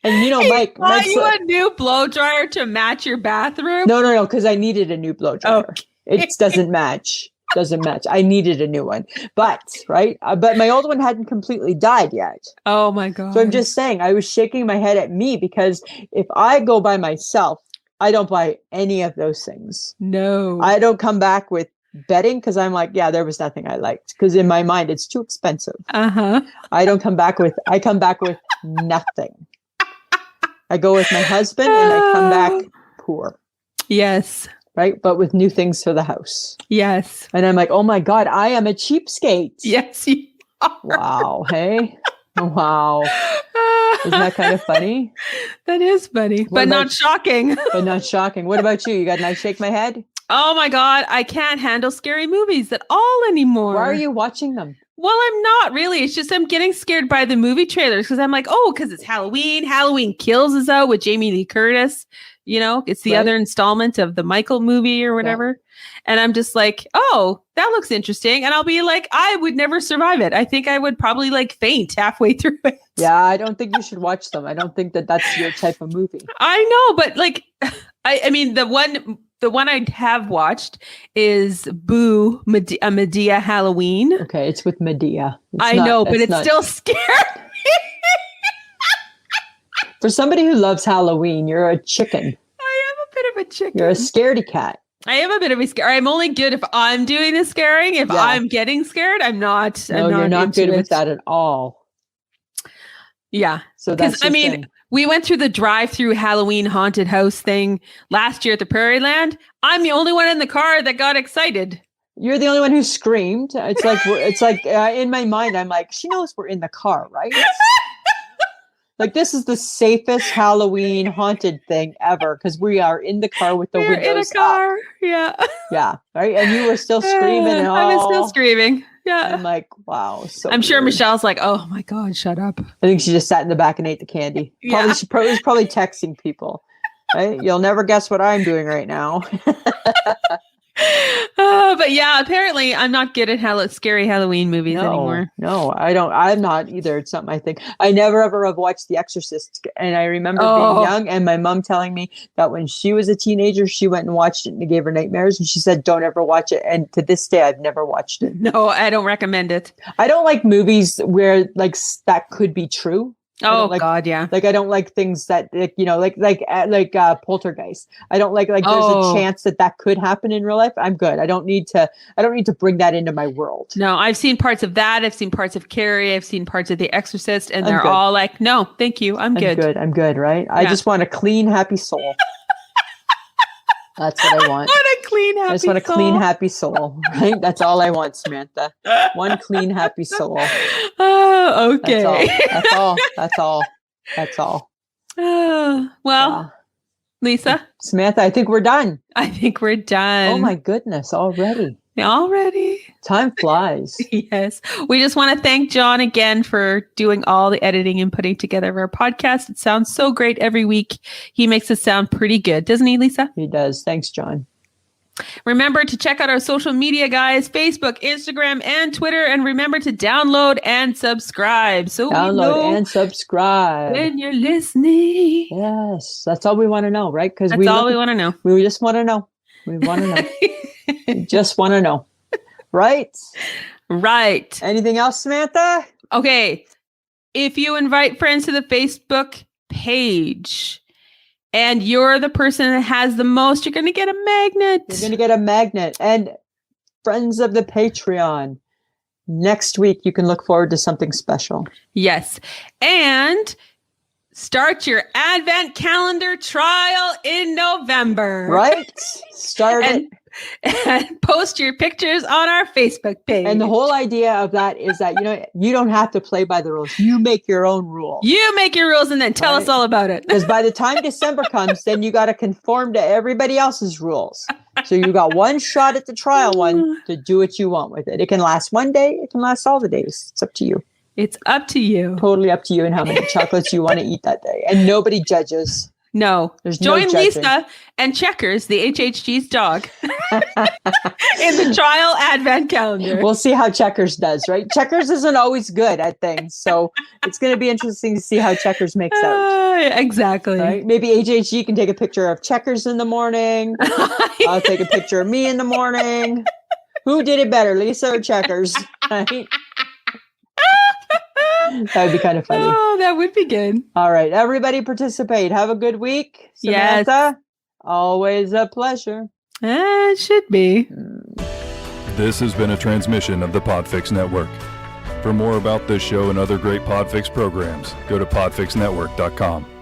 And Mike, you a new blow dryer to match your bathroom? No, because I needed a new blow dryer. Okay. It doesn't match. I needed a new one, but my old one hadn't completely died yet. Oh my God! So I'm just saying, I was shaking my head at me because if I go by myself, I don't buy any of those things. No, I don't come back with bedding because I'm like, yeah, there was nothing I liked because in my mind it's too expensive. I come back with nothing. I go with my husband and I come back poor. Yes. Right? But with new things for the house. Yes. And I'm like, oh my God, I am a cheapskate. Yes, you are. Wow. Hey? Wow. Isn't that kind of funny? That is funny, but not shocking. But not shocking. What about you? You got a nice shake my head? Oh my God. I can't handle scary movies at all anymore. Why are you watching them? Well, I'm not really. It's just I'm getting scared by the movie trailers because I'm like, because it's Halloween. Halloween Kills is out with Jamie Lee Curtis. It's the other installment of the Michael movie or whatever. Yeah. And I'm just like, that looks interesting. And I'll be like, I would never survive it. I think I would probably faint halfway through it. Yeah, I don't think you should watch them. I don't think that's your type of movie. I know, but I mean, the one I have watched is Boo, a Medea Halloween. Okay, it's with Medea. I know, but it's still scary. For somebody who loves Halloween, you're a chicken. I am a bit of a chicken. You're a scaredy cat. I am a bit of a scare. I'm only good if I'm doing the scaring. If I'm getting scared, I'm not. No, you're not good with that at all. Yeah. So that's thing. We went through the drive-through Halloween haunted house thing last year at the Prairie Land. I'm the only one in the car that got excited. You're the only one who screamed. It's like in my mind, I'm like, she knows we're in the car, right? This is the safest Halloween haunted thing ever because we are in the car with the windows up. Yeah. Yeah. Right. And you were still screaming. I was still screaming. Yeah. I'm like, wow. So I'm sure Michelle's like, oh my God, shut up. I think she just sat in the back and ate the candy. She was probably texting people. Right? You'll never guess what I'm doing right now. But yeah, apparently I'm not good at scary Halloween movies anymore. No, I don't. I'm not either. It's not my thing. I never ever have watched The Exorcist. And I remember being young and my mom telling me that when she was a teenager, she went and watched it and it gave her nightmares. And she said, don't ever watch it. And to this day, I've never watched it. No, I don't recommend it. I don't like movies where that could be true. God, yeah. I don't like things that like Poltergeist. I don't like there's a chance that could happen in real life. I'm good. I don't need to bring that into my world. No, I've seen parts of that. I've seen parts of Carrie. I've seen parts of The Exorcist, and they're all like, no, thank you. I'm good. I'm good. Right. Yeah. I just want a clean, happy soul. That's what I want. What a clean, happy soul. I just want a clean, happy soul, right? That's all I want, Samantha. One clean, happy soul. Oh, okay. That's all. Well, Lisa? Samantha, I think we're done. Oh, my goodness, already. Time flies. Yes. We just want to thank John again for doing all the editing and putting together our podcast. It sounds so great every week. He makes it sound pretty good, doesn't he, Lisa? He does. Thanks, John. Remember to check out our social media, guys, Facebook, Instagram, and Twitter. And remember to download and subscribe. And subscribe when you're listening. Yes. That's all we want to know, right? Because we want to know. We just want to know. We want to know. We just want to know. Right? Right. Anything else, Samantha? Okay. If you invite friends to the Facebook page and you're the person that has the most, you're going to get a magnet. And friends of the Patreon, next week you can look forward to something special. Yes. And start your Advent calendar trial in November. Right? Start it. And post your pictures on our Facebook page. And the whole idea of that is that, you don't have to play by the rules. You make your own rules. You make your rules and then tell us all about it. Because by the time December comes, then you got to conform to everybody else's rules. So you got one shot at the trial one to do what you want with it. It can last one day. It can last all the days. It's up to you. It's up to you. Totally up to you and how many chocolates you want to eat that day. And nobody judges. No. Join Lisa and Checkers, the HHG's dog, in the trial Advent calendar. We'll see how Checkers does, right? Checkers isn't always good at things. So it's going to be interesting to see how Checkers makes out. Exactly. Right? Maybe HHG can take a picture of Checkers in the morning. I'll take a picture of me in the morning. Who did it better, Lisa or Checkers? Right? That would be kind of funny. Oh, that would be good. All right. Everybody participate. Have a good week. Samantha, yes. Always a pleasure. It should be. This has been a transmission of the Podfix Network. For more about this show and other great Podfix programs, go to podfixnetwork.com.